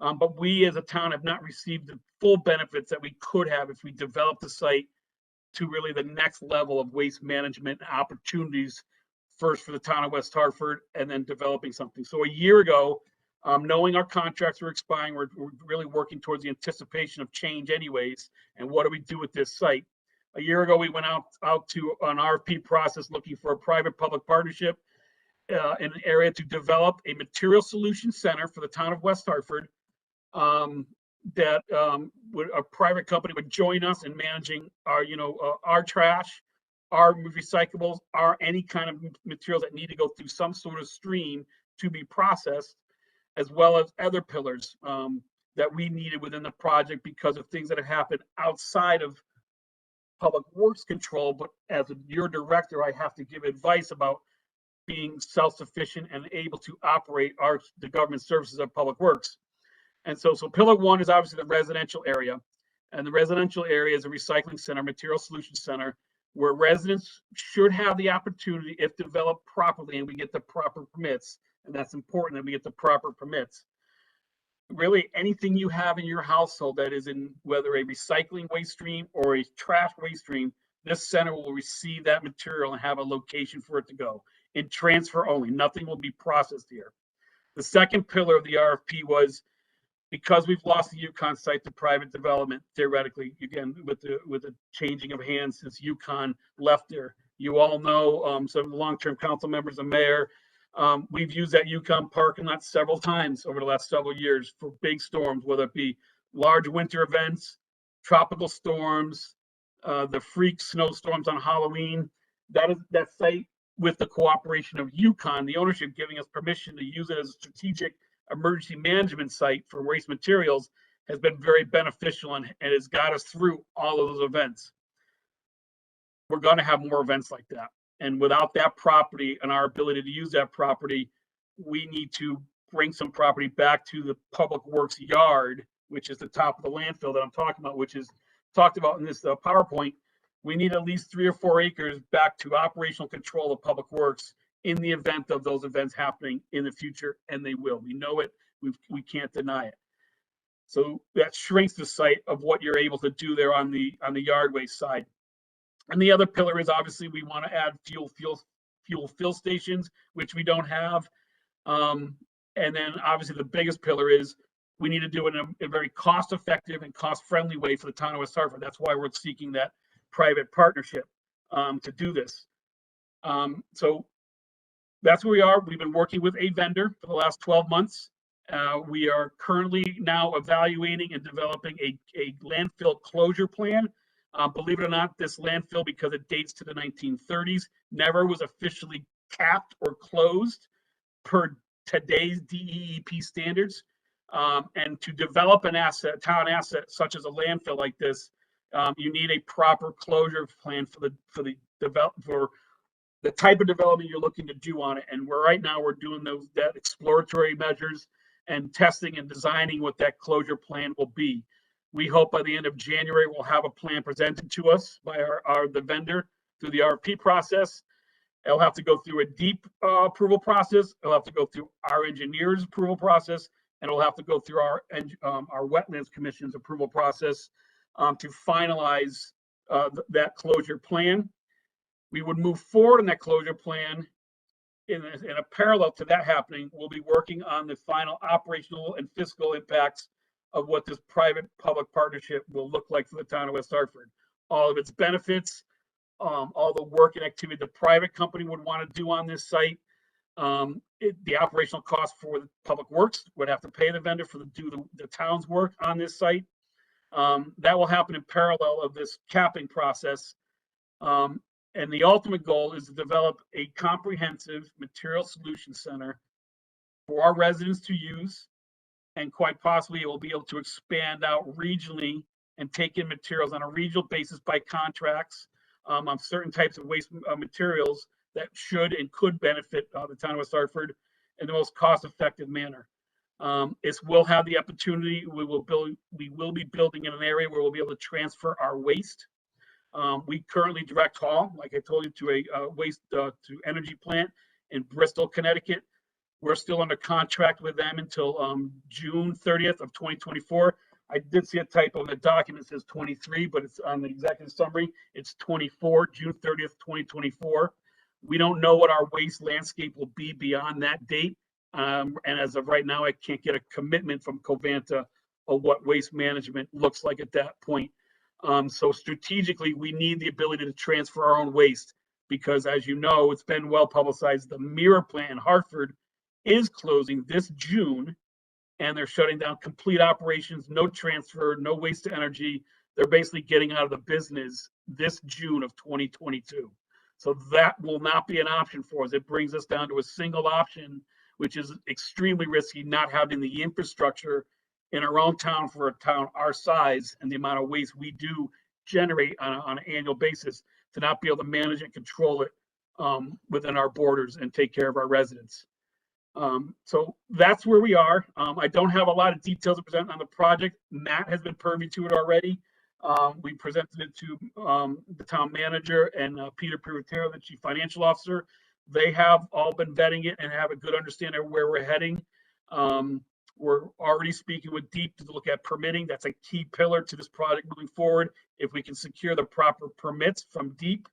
But we as a town have not received the full benefits that we could have if we developed the site to really the next level of waste management opportunities, first for the town of West Hartford and then developing something. So a year ago, knowing our contracts were expiring, we're really working towards the anticipation of change anyways. And what do we do with this site? A year ago, we went out to an RFP process looking for a private-public partnership in an area to develop a material solution center for the town of West Hartford. That a private company would join us in managing our, our trash, our recyclables, our any kind of materials that need to go through some sort of stream to be processed, as well as other pillars that we needed within the project because of things that have happened outside of public works control. But as your director, I have to give advice about being self-sufficient and able to operate the government services of public works. And so pillar one is obviously the residential area, and the residential area is a recycling center, material solution center, where residents should have the opportunity, if developed properly and we get the proper permits, and that's important that we get the proper permits. Really, anything you have in your household that is in whether a recycling waste stream or a trash waste stream, this center will receive that material and have a location for it to go in transfer only. Nothing will be processed here. The second pillar of the RFP was, because we've lost the Yukon site to private development, theoretically, again, with the changing of hands since Yukon left there. You all know, some of the long-term council members and mayor, we've used that Yukon parking lot several times over the last several years for big storms, whether it be large winter events, tropical storms, the freak snowstorms on Halloween. That site, with the cooperation of Yukon, the ownership giving us permission to use it as a strategic emergency management site for waste materials, has been very beneficial and has got us through all of those events. We're going to have more events like that. And without that property and our ability to use that property, we need to bring some property back to the public works yard, which is the top of the landfill that I'm talking about, which is talked about in this PowerPoint. We need at least 3 or 4 acres back to operational control of public works in the event of those events happening in the future, and they will. We know it. We can't deny it. So that shrinks the site of what you're able to do there on the yard waste side. And the other pillar is obviously we want to add fuel fill stations, which we don't have. And then obviously the biggest pillar is we need to do it in a very cost-effective and cost-friendly way for the town of West Hartford. That's why we're seeking that private partnership to do this. So that's where we are. We've been working with a vendor for the last 12 months. We are currently now evaluating and developing a landfill closure plan. Believe it or not, this landfill, because it dates to the 1930s, never was officially capped or closed per today's DEEP standards. And to develop an asset, town asset, such as a landfill like this, you need a proper closure plan for the type of development you're looking to do on it. And right now we're doing that exploratory measures and testing and designing what that closure plan will be. We hope by the end of January we'll have a plan presented to us by the vendor through the RFP process. It'll have to go through a deep approval process. It'll have to go through our engineer's approval process, and it'll have to go through our Wetlands Commission's approval process to finalize that closure plan. We would move forward in that closure plan. In a parallel to that happening, we'll be working on the final operational and fiscal impacts of what this private-public partnership will look like for the town of West Hartford. All of its benefits, all the work and activity the private company would want to do on this site, the operational cost for the public works would have to pay the vendor for the town's work on this site. That will happen in parallel of this capping process. And the ultimate goal is to develop a comprehensive material solution center for our residents to use, and quite possibly it will be able to expand out regionally and take in materials on a regional basis by contracts on certain types of waste materials that should and could benefit the town of West Hartford in the most cost-effective manner. It will have the opportunity. We will be building in an area where we'll be able to transfer our waste. We currently direct haul, like I told you, to a waste to energy plant in Bristol, Connecticut. We're still under contract with them until June 30th of 2024. I did see a typo in the document, it says 23, but it's on the executive summary. It's 24, June 30th, 2024. We don't know what our waste landscape will be beyond that date. And as of right now, I can't get a commitment from Covanta of what waste management looks like at that point. So strategically, we need the ability to transfer our own waste because, as you know, it's been well publicized. The Mirror plant in Hartford is closing this June, and they're shutting down complete operations, no transfer, no waste to energy. They're basically getting out of the business this June of 2022. So that will not be an option for us. It brings us down to a single option, which is extremely risky, not having the infrastructure in our own town for a town our size and the amount of waste we do generate on an annual basis to not be able to manage and control it within our borders and take care of our residents. So that's where we are. I don't have a lot of details to present on the project. Matt has been privy to it already. We presented it to the town manager and Peter Privatero, the chief financial officer. They have all been vetting it and have a good understanding of where we're heading. We're already speaking with DEEP to look at permitting. That's a key pillar to this project moving forward. If we can secure the proper permits from DEEP,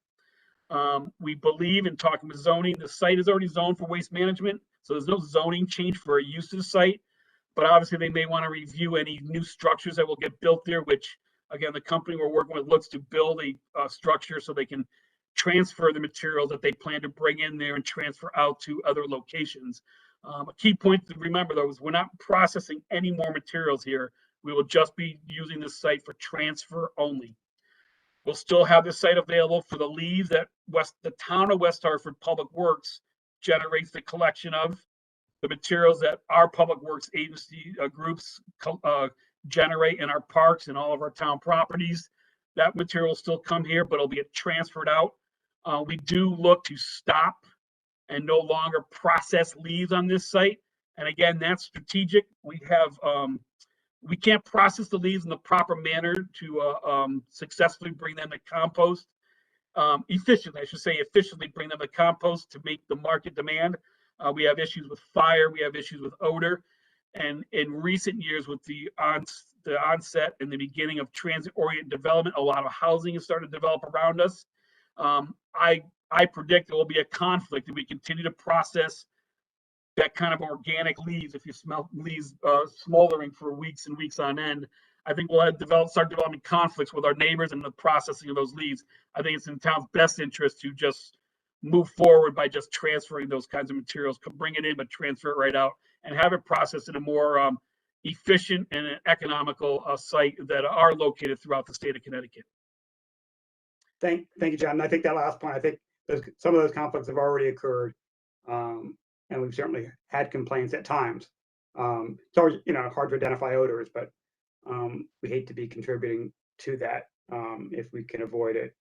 we believe in talking with zoning. The site is already zoned for waste management, so there's no zoning change for a use of the site. But obviously, they may want to review any new structures that will get built there, which, again, the company we're working with looks to build a structure so they can transfer the materials that they plan to bring in there and transfer out to other locations. A key point to remember, though, is we're not processing any more materials here. We will just be using this site for transfer only. We'll still have this site available for the leaves that the town of West Hartford Public Works generates the collection of, the materials that our Public Works agency groups generate in our parks and all of our town properties. That material will still come here, but it'll be transferred out. We do look to stop and no longer process leaves on this site. And again, that's strategic. We can't process the leaves in the proper manner to successfully bring them to compost. Efficiently, I should say, efficiently bring them to compost to meet the market demand. We have issues with fire, we have issues with odor. And in recent years, with the onset and the beginning of transit-oriented development, a lot of housing has started to develop around us. I predict there will be a conflict if we continue to process that kind of organic leaves. If you smell leaves smoldering for weeks and weeks on end, I think we'll start developing conflicts with our neighbors in the processing of those leaves. I think it's in the town's best interest to just move forward by just transferring those kinds of materials, bring it in, but transfer it right out and have it processed in a more efficient and economical site that are located throughout the state of Connecticut. Thank you, John. And I think that last point, I think some of those conflicts have already occurred, and we've certainly had complaints at times. It's always, hard to identify odors, but we hate to be contributing to that if we can avoid it.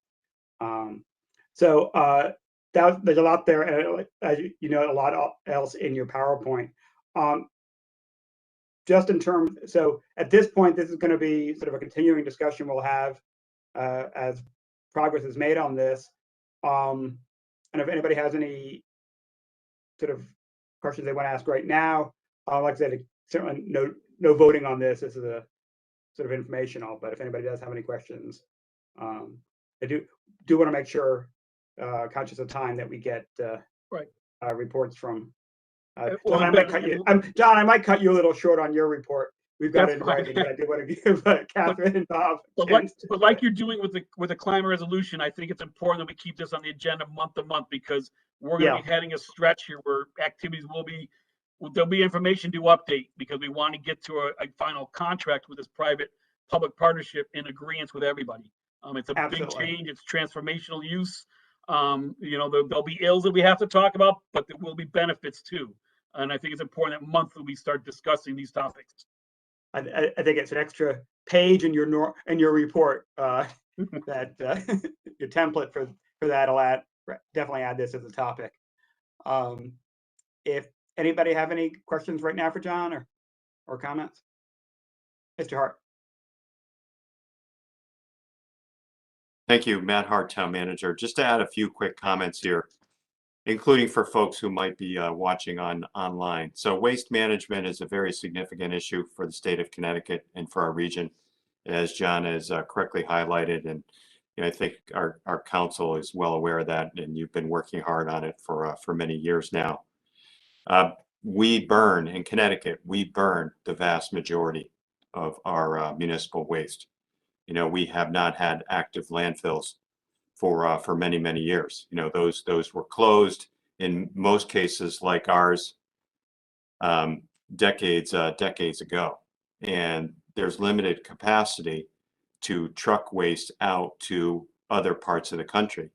There's a lot there, and as you know, a lot else in your PowerPoint. Just in terms, so at this point, this is going to be sort of a continuing discussion we'll have as progress is made on this. And if anybody has any sort of questions they want to ask right now, like I said, certainly no voting on this. This is a sort of informational, but if anybody does have any questions, I do want to make sure, conscious of time, that we get reports from. John, I might cut you. John, I might cut you a little short on your report. We've got it in writing, but I do want to give Catherine and Bob. But like you're doing with the climate resolution, I think it's important that we keep this on the agenda month to month, because we're going to be heading a stretch here where activities there'll be information to update, because we want to get to a final contract with this private public partnership in agreement with everybody. It's a big change. It's transformational use. There'll be ills that we have to talk about, but there will be benefits too. And I think it's important that monthly we start discussing these topics. I think it's an extra page in your report that your template for that. I'll definitely add this as a topic. If anybody have any questions right now for John or comments, Mr. Hart. Thank you, Matt Hart, Town Manager. Just to add a few quick comments here. including for folks who might be watching online. So waste management is a very significant issue for the state of Connecticut and for our region, as John has correctly highlighted. And I think our council is well aware of that, and you've been working hard on it for many years now. We burn in Connecticut, we burn the vast majority of our municipal waste. We have not had active landfills for many, many years. Those were closed in most cases like ours decades ago. And there's limited capacity to truck waste out to other parts of the country.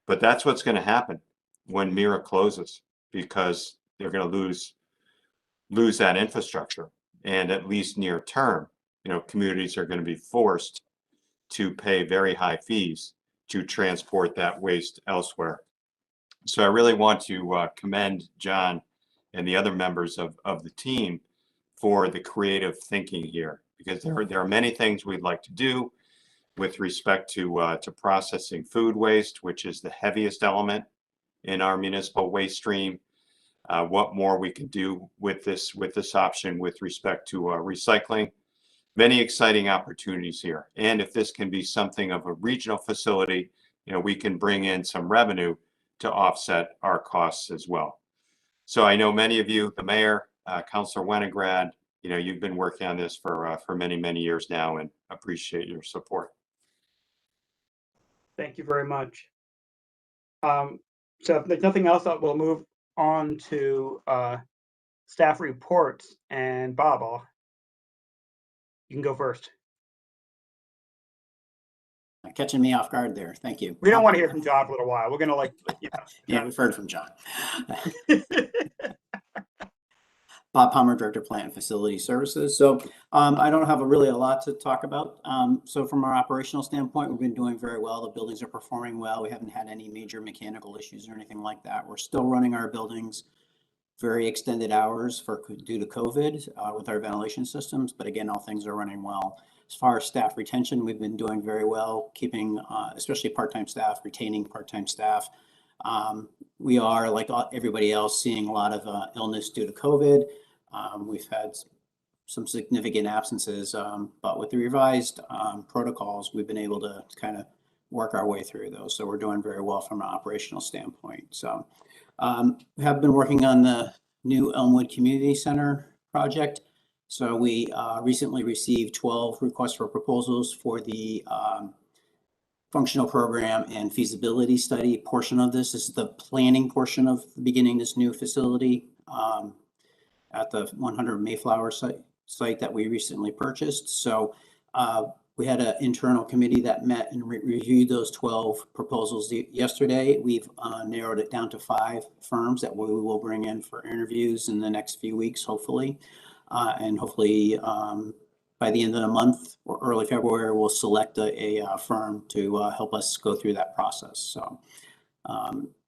But that's what's going to happen when Mira closes, because they're going to lose that infrastructure. And at least near term, communities are going to be forced to pay very high fees to transport that waste elsewhere. So I really want to commend John and the other members of the team for the creative thinking here, because there are many things we'd like to do with respect to processing food waste, which is the heaviest element in our municipal waste stream. What more we can do with this option with respect to recycling. Many exciting opportunities here. And if this can be something of a regional facility, we can bring in some revenue to offset our costs as well. So I know many of you, the mayor, Councilor Winograd, you've been working on this for many, many years now, and appreciate your support. Thank you very much. So if there's nothing else, we'll move on to staff reports. And Bob, you can go first. Catching me off guard there. Thank you. We don't want to hear from John for a little while. We're going to Yeah, we've heard from John. Bob Palmer, Director of Plant and Facility Services. So I don't have really a lot to talk about. So from our operational standpoint, we've been doing very well. The buildings are performing well. We haven't had any major mechanical issues or anything like that. We're still running our buildings very extended hours due to COVID with our ventilation systems. But again, all things are running well. As far as staff retention, we've been doing very well, keeping especially part-time staff, retaining part-time staff. We are, like everybody else, seeing a lot of illness due to COVID. We've had some significant absences, but with the revised protocols, we've been able to kind of work our way through those. So we're doing very well from an operational standpoint. So we have been working on the new Elmwood Community Center project. So we recently received 12 requests for proposals for the functional program and feasibility study portion of this. This is the planning portion of beginning this new facility at the 100 Mayflower site that we recently purchased. So we had an internal committee that met and reviewed those 12 proposals yesterday. We've narrowed it down to 5 firms that we will bring in for interviews in the next few weeks, hopefully. And hopefully by the end of the month or early February, we'll select a firm to help us go through that process. So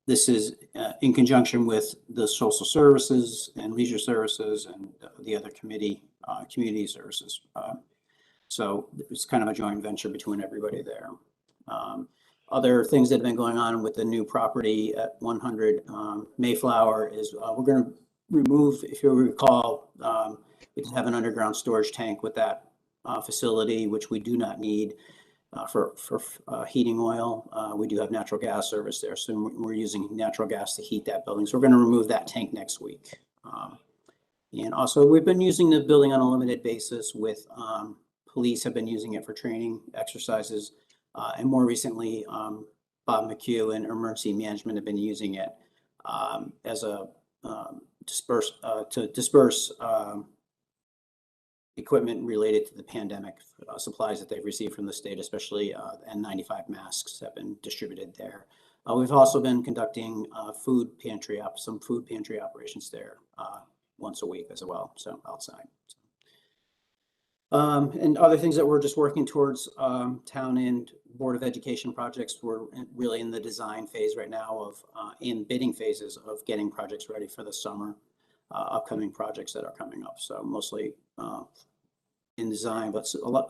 this is in conjunction with the social services and leisure services and the other community services. So it's kind of a joint venture between everybody there. Other things that have been going on with the new property at 100 Mayflower is we're going to remove, if you recall, we have an underground storage tank with that facility, which we do not need for heating oil. We do have natural gas service there, so we're using natural gas to heat that building. So we're going to remove that tank next week. And also, we've been using the building on a limited basis with police have been using it for training exercises. And more recently, Bob McHugh and Emergency Management have been using it as a to disperse equipment related to the pandemic supplies that they've received from the state, especially N95 masks have been distributed there. We've also been conducting some food pantry operations there once a week as well, so outside. And other things that we're just working towards, town and Board of Education projects. We're really in the design phase right now of in bidding phases of getting projects ready for the summer, upcoming projects that are coming up. So mostly in design, but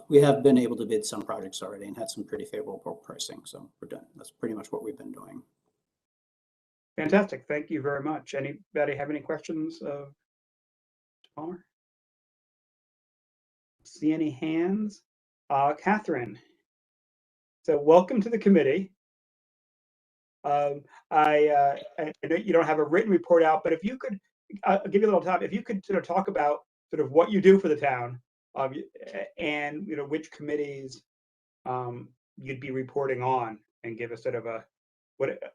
we have been able to bid some projects already and had some pretty favorable pricing. So we're done. That's pretty much what we've been doing. Fantastic. Thank you very much. Anybody have any questions of Palmer? See any hands? Catherine. So welcome to the committee. I know you don't have a written report out, but if you could, I'll give you a little time. If you could sort of talk about sort of what you do for the town, and which committees you'd be reporting on, and give us sort of a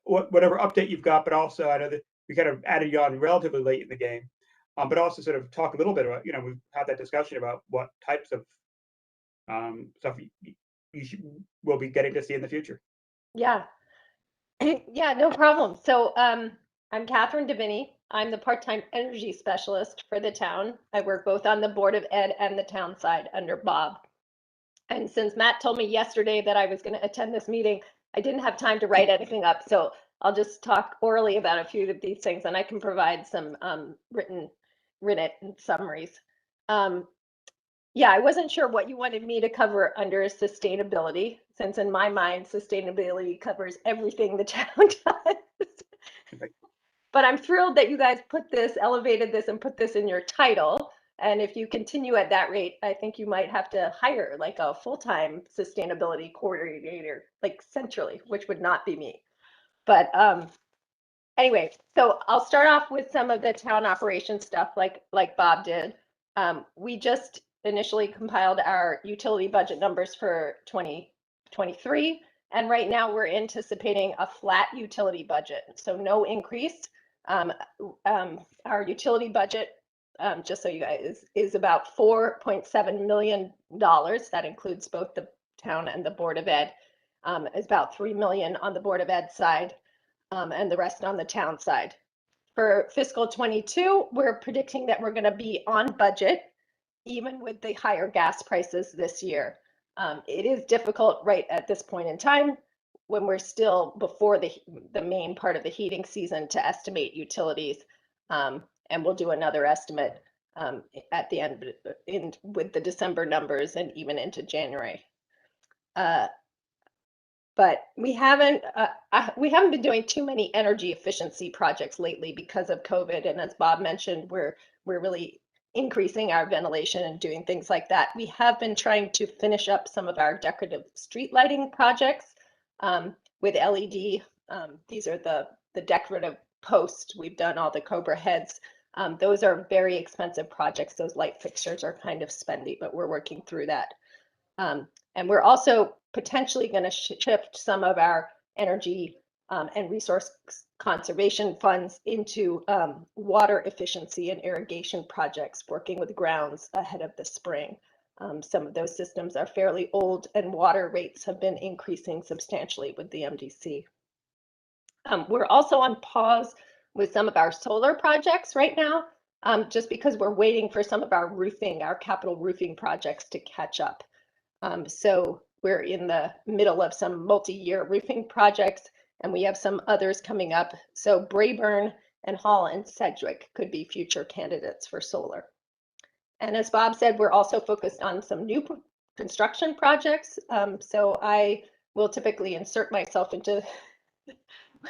whatever update you've got. But also, I know that we kind of added you on relatively late in the game, but also sort of talk a little bit about we've had that discussion about what types of stuff we'll be getting to see in the future. Yeah. Yeah, no problem. So I'm Catherine Davini. I'm the part-time energy specialist for the town. I work both on the Board of Ed and the town side under Bob. And since Matt told me yesterday that I was going to attend this meeting, I didn't have time to write anything up. So I'll just talk orally about a few of these things, and I can provide some written summaries. Yeah, I wasn't sure what you wanted me to cover under sustainability, since in my mind, sustainability covers everything the town does. But I'm thrilled that you guys elevated this and put this in your title. And if you continue at that rate, I think you might have to hire like a full-time sustainability coordinator, like centrally, which would not be me. But anyway, so I'll start off with some of the town operation stuff like Bob did. We just initially compiled our utility budget numbers for 2023. And right now we're anticipating a flat utility budget. So no increase. Our utility budget, just so you guys, is about $4.7 million. That includes both the town and the Board of Ed. Is about $3 million on the Board of Ed side, and the rest on the town side. For fiscal 22, we're predicting that we're going to be on budget, even with the higher gas prices this year. It is difficult right at this point in time, when we're still before the main part of the heating season, to estimate utilities, and we'll do another estimate at the end with the December numbers and even into January. But we haven't been doing too many energy efficiency projects lately because of COVID, and as Bob mentioned, we're really increasing our ventilation and doing things like that. We have been trying to finish up some of our decorative street lighting projects with LED. These are the decorative posts. We've done all the Cobra heads. Those are very expensive projects. Those light fixtures are kind of spendy, but we're working through that. And we're also potentially going to shift some of our energy and resource conservation funds into water efficiency and irrigation projects, working with grounds ahead of the spring. Some of those systems are fairly old, and water rates have been increasing substantially with the MDC. We're also on pause with some of our solar projects right now, just because we're waiting for some of our capital roofing projects to catch up. So we're in the middle of some multi-year roofing projects, and we have some others coming up. So Brayburn and Hall and Sedgwick could be future candidates for solar. And as Bob said, we're also focused on some new construction projects. So I will typically insert myself into,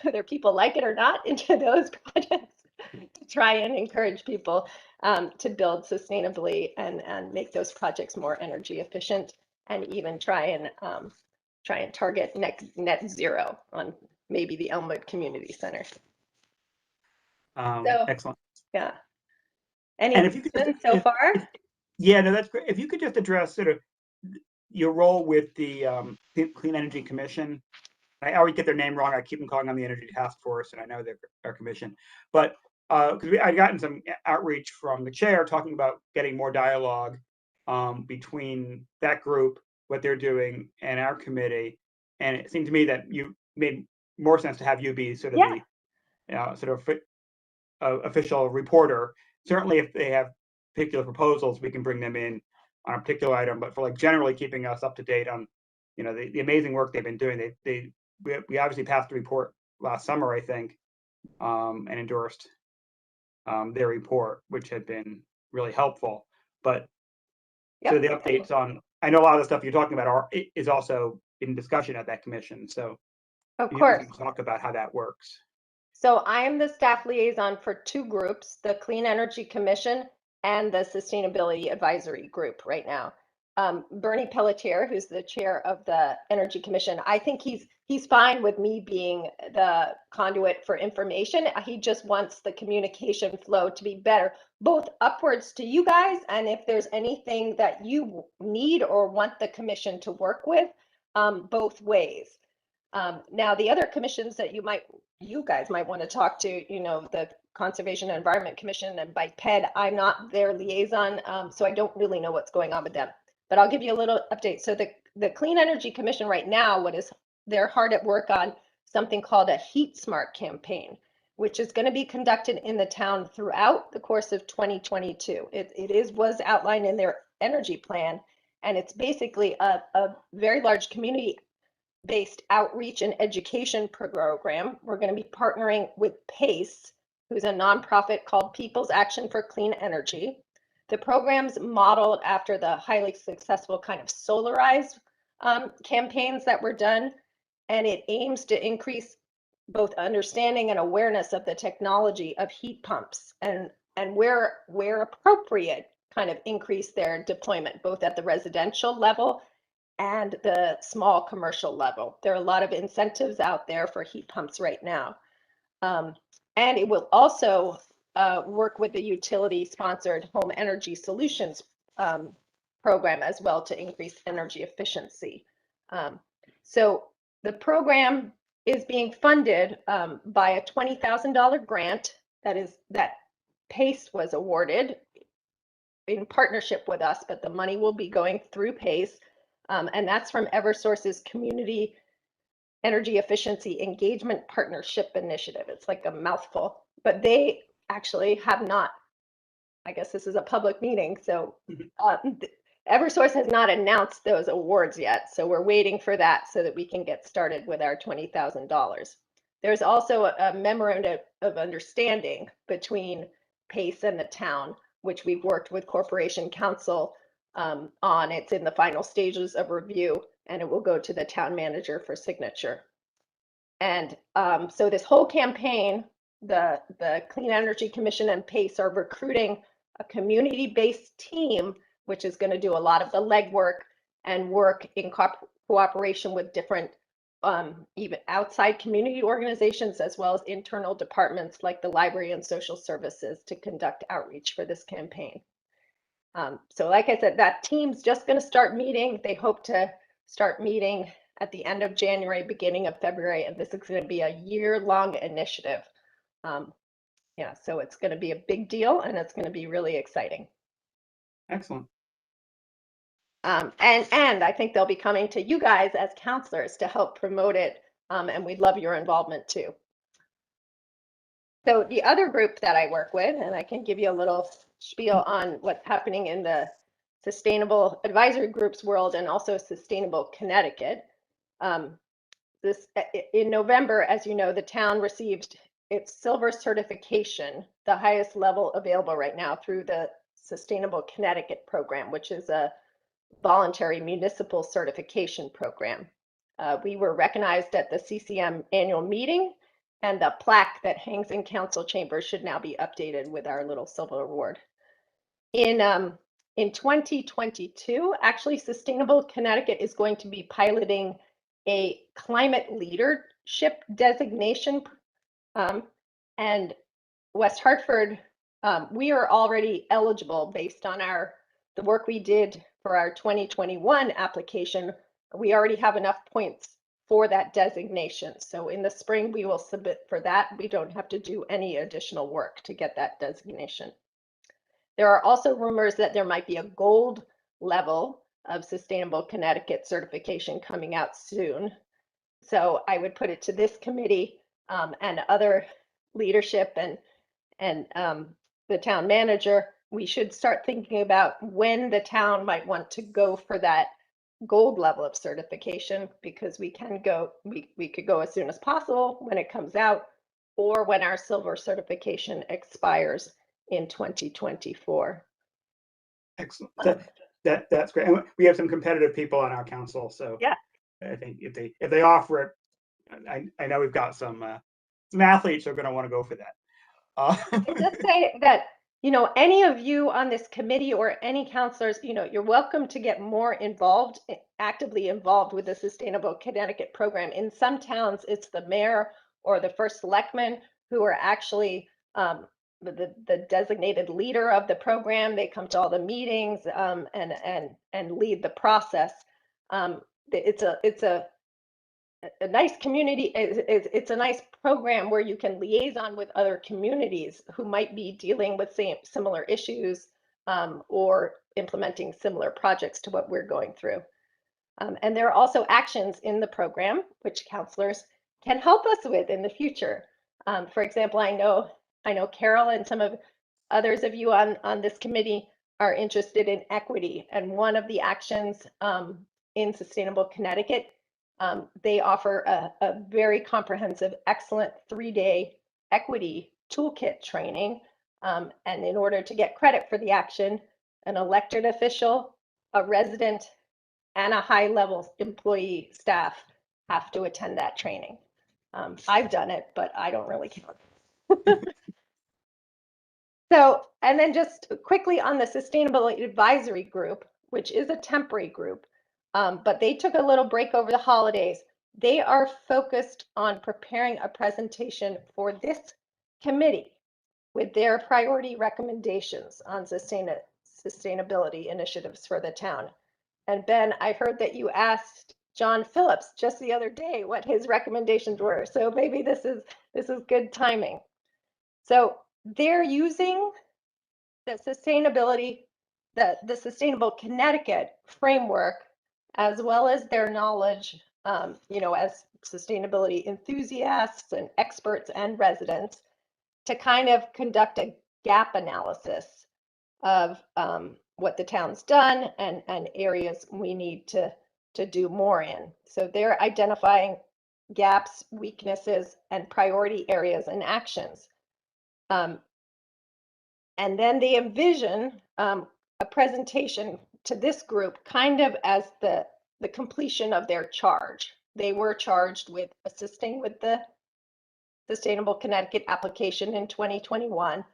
whether people like it or not, into those projects to try and encourage people to build sustainably and make those projects more energy efficient, and even try and target net zero on maybe the Elmwood Community Center. Excellent. Yeah. Any questions so far? Yeah, no, that's great. If you could just address sort of your role with the Clean Energy Commission. I always get their name wrong. I keep them calling on the Energy Task Force, and I know they're our commission. But because I'd gotten some outreach from the chair talking about getting more dialogue between that group, what they're doing, and our committee. And it seemed to me that you made more sense to have you be sort of the sort of official reporter. Certainly, if they have particular proposals, we can bring them in on a particular item. But for like generally keeping us up to date on, the amazing work they've been doing. We obviously passed the report last summer, I think, and endorsed their report, which had been really helpful. But so the updates on, I know a lot of the stuff you're talking about is also in discussion at that commission. So of course, talk about how that works. So I am the staff liaison for two groups, the Clean Energy Commission and the Sustainability Advisory Group right now. Bernie Pelletier, who's the chair of the Energy Commission, I think he's fine with me being the conduit for information. He just wants the communication flow to be better, both upwards to you guys, and if there's anything that you need or want the commission to work with, both ways. Now, the other commissions that you guys might want to talk to, you know, the Conservation and Environment Commission and BIPED, I'm not their liaison, so I don't really know what's going on with them. But I'll give you a little update. So the Clean Energy Commission right now, they're hard at work on something called a Heat Smart campaign, which is going to be conducted in the town throughout the course of 2022. It was outlined in their energy plan, and it's basically a very large community-based outreach and education program. We're going to be partnering with PACE, who's a nonprofit called People's Action for Clean Energy. The program's modeled after the highly successful kind of Solarize campaigns that were done, and it aims to increase both understanding and awareness of the technology of heat pumps and where appropriate, kind of increase their deployment, both at the residential level and the small commercial level. There are a lot of incentives out there for heat pumps right now. And it will also work with the utility-sponsored Home Energy Solutions program as well to increase energy efficiency. So the program is being funded by a $20,000 grant that PACE was awarded in partnership with us, but the money will be going through PACE, and that's from Eversource's Community Energy Efficiency Engagement Partnership Initiative. It's like a mouthful, but they actually have not, I guess this is a public meeting, so Eversource has not announced those awards yet, so we're waiting for that so that we can get started with our $20,000. There's also a memorandum of understanding between PACE and the town, which we've worked with Corporation Counsel on. It's in the final stages of review, and it will go to the town manager for signature. And so this whole campaign, the Clean Energy Commission and PACE are recruiting a community-based team, which is going to do a lot of the legwork and work in cooperation with different even outside community organizations, as well as internal departments like the library and social services, to conduct outreach for this campaign. So like I said, that team's just going to start meeting. They hope to start meeting at the end of January, beginning of February, and this is going to be a year-long initiative. Yeah, so it's going to be a big deal, and it's going to be really exciting. Excellent. And I think they'll be coming to you guys as counselors to help promote it, and we'd love your involvement too. So the other group that I work with, and I can give you a little spiel on what's happening in the Sustainable Advisory Group's world and also Sustainable Connecticut. In November, as you know, the town received its silver certification, the highest level available right now through the Sustainable Connecticut program, which is a voluntary municipal certification program. We were recognized at the CCM annual meeting, and the plaque that hangs in council chambers should now be updated with our little silver award. In 2022, actually, Sustainable Connecticut is going to be piloting a climate leadership designation, and West Hartford, we are already eligible based on the work we did for our 2021 application. We already have enough points for that designation. So in the spring, we will submit for that. We don't have to do any additional work to get that designation. There are also rumors that there might be a gold level of Sustainable Connecticut certification coming out soon. So I would put it to this committee and other leadership and the town manager. We should start thinking about when the town might want to go for that gold level of certification, because we could go as soon as possible when it comes out, or when our silver certification expires in 2024. Excellent. That's great. And we have some competitive people on our council, so yeah, I think if they offer it, I know we've got some some athletes are going to want to go for that. Just say that, any of you on this committee or any counselors, you're welcome to get more involved, actively involved with the Sustainable Connecticut program. In some towns, it's the mayor or the first selectman who are actually the designated leader of the program. They come to all the meetings and lead the process. It's a nice community. It's a nice program where you can liaison with other communities who might be dealing with similar issues or implementing similar projects to what we're going through. And there are also actions in the program which counselors can help us with in the future. For example, I know Carol and some of others of you on this committee are interested in equity, and one of the actions in Sustainable Connecticut, they offer a very comprehensive, excellent 3-day equity toolkit training. And in order to get credit for the action, an elected official, a resident, and a high-level employee staff have to attend that training. I've done it, but I don't really count. So, and then just quickly on the Sustainability Advisory Group, which is a temporary group, but they took a little break over the holidays. They are focused on preparing a presentation for this committee with their priority recommendations on sustainability initiatives for the town. And Ben, I heard that you asked John Phillips just the other day what his recommendations were. So maybe this is good timing. So they're using the the Sustainable Connecticut framework, as well as their knowledge, as sustainability enthusiasts and experts and residents, to kind of conduct a gap analysis of what the town's done and areas we need to do more in. So they're identifying gaps, weaknesses, and priority areas and actions. And then they envision a presentation to this group kind of as the completion of their charge. They were charged with assisting with the Sustainable Connecticut application in 2021,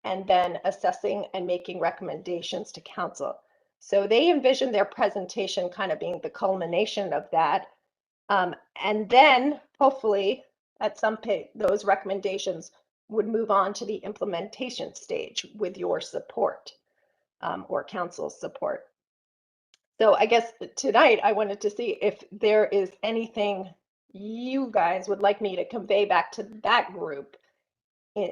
and then assessing and making recommendations to council. So they envision their presentation kind of being the culmination of that. And then hopefully at some point, those recommendations would move on to the implementation stage with your support or council's support. So I guess tonight I wanted to see if there is anything you guys would like me to convey back to that group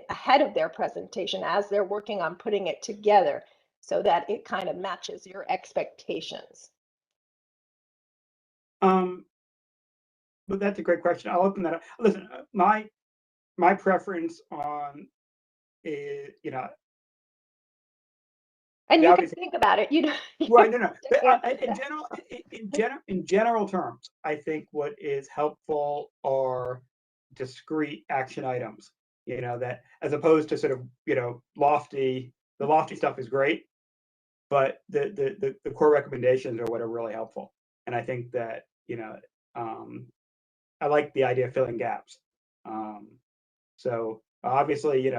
ahead of their presentation as they're working on putting it together so that it kind of matches your expectations. But that's a great question. I'll open that up. Listen, my preference on is, and you can think about it, Right, no. In general terms, I think what is helpful are discrete action items. That as opposed to sort of the lofty stuff is great, but the core recommendations are what are really helpful. And I think that I like the idea of filling gaps. So obviously,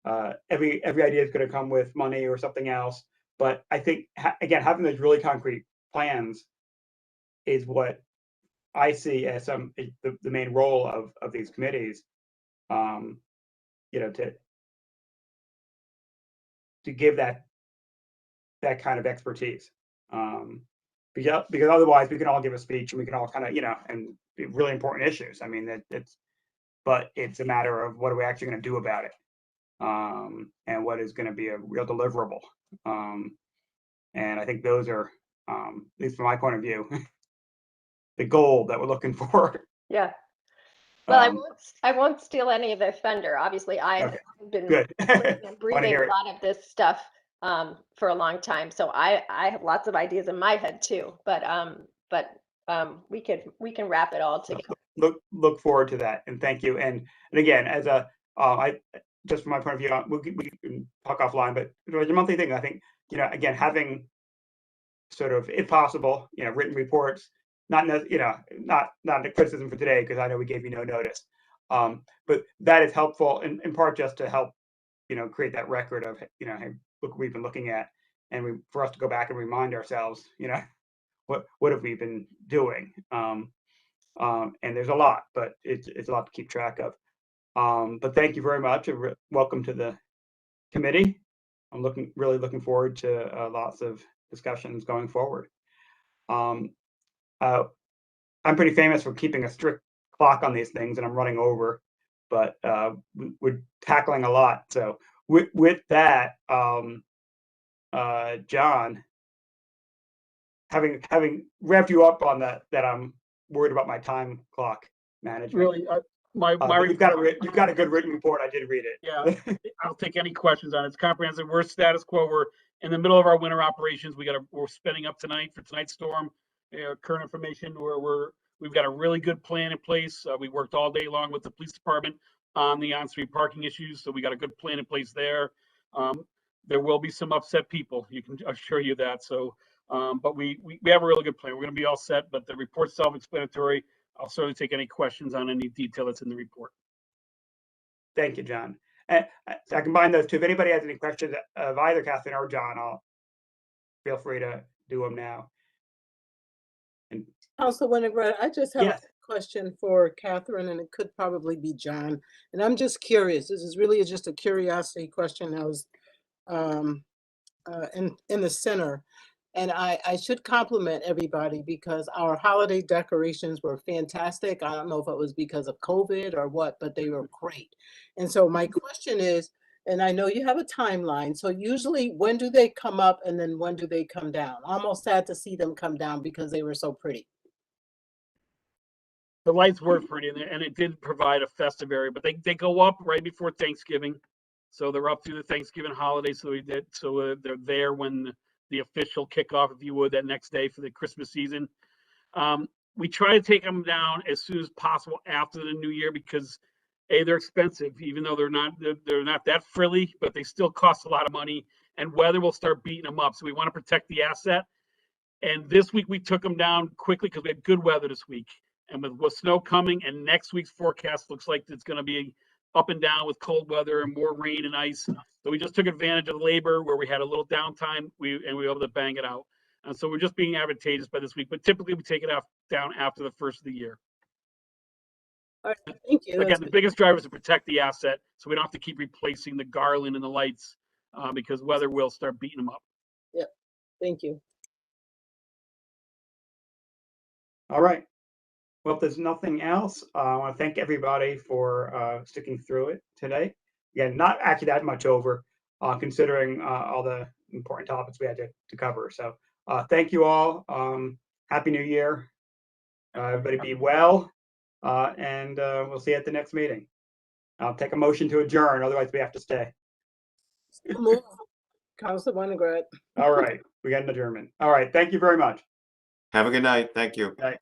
every idea is going to come with money or something else. But I think, again, having those really concrete plans is what I see as the main role of these committees, to give that kind of expertise. Because otherwise we can all give a speech and we can all kind of, and be really important issues. I mean, but it's a matter of what are we actually going to do about it, and what is going to be a real deliverable. And I think those are, at least from my point of view, the goal that we're looking for. Yeah. Well, I won't steal any of the thunder. Obviously, I've been breathing a lot of this stuff for a long time, so I have lots of ideas in my head too. But we can wrap it all together. Look forward to that, and thank you. And again, as just from my point of view, we can talk offline, but it's a monthly thing. I think again, having sort of, if possible, written reports, not a criticism for today because I know we gave you no notice, But that is helpful in part just to help, create that record of, hey, look what we've been looking at, and for us to go back and remind ourselves, what have we been doing? And there's a lot, but it's a lot to keep track of. But thank you very much, and welcome to the committee. I'm really looking forward to lots of discussions going forward. I'm pretty famous for keeping a strict clock on these things, and I'm running over, but we're tackling a lot. So with that, John, having revved you up on that I'm worried about my time clock management. Really, But you've got a good written report. I did read it. Yeah, I'll take any questions on it. It's comprehensive. We're status quo. We're in the middle of our winter operations. We're spinning up tonight for tonight's storm. Current information. We've got a really good plan in place. We worked all day long with the police department on the on-street parking issues, so we got a good plan in place there. There will be some upset people. You can assure you that. So, but we have a really good plan. We're going to be all set. But the report's self-explanatory. I'll certainly take any questions on any detail that's in the report. Thank you, John. So I combine those two. If anybody has any questions of either Catherine or John, feel free to do them now. And Council Winograd, I just have yes, a question for Catherine, and it could probably be John. And I'm just curious. This is really just a curiosity question. I was in the center. And I should compliment everybody because our holiday decorations were fantastic. I don't know if it was because of COVID or what, but they were great. And so my question is, and I know you have a timeline, so usually when do they come up and then when do they come down? Almost sad to see them come down because they were so pretty. The lights were pretty, and it did provide a festive area, but they go up right before Thanksgiving. So they're up through the Thanksgiving holiday. So they're there when the official kickoff, if you would, that next day for the Christmas season. We try to take them down as soon as possible after the new year because they're expensive, even though they're not that frilly, but they still cost a lot of money, and weather will start beating them up. So we want to protect the asset. And this week we took them down quickly because we had good weather this week. And with snow coming, and next week's forecast looks like it's going to be up and down with cold weather and more rain and ice. So we just took advantage of the labor where we had a little downtime. We were able to bang it out. And so we're just being advantageous by this week. But typically we take it down after the first of the year. All right, thank you. Again, the biggest driver is to protect the asset, so we don't have to keep replacing the garland and the lights because weather will start beating them up. Yep, thank you. all right. Well, if there's nothing else, I want to thank everybody for sticking through it today. Again, not actually that much over, considering all the important topics we had to cover. So thank you all. Happy New Year. Everybody be well, and we'll see you at the next meeting. I'll take a motion to adjourn, otherwise we have to stay. Move. Council Winograd. All right, we got an adjournment. All right, thank you very much. Have a good night. Thank you. Night.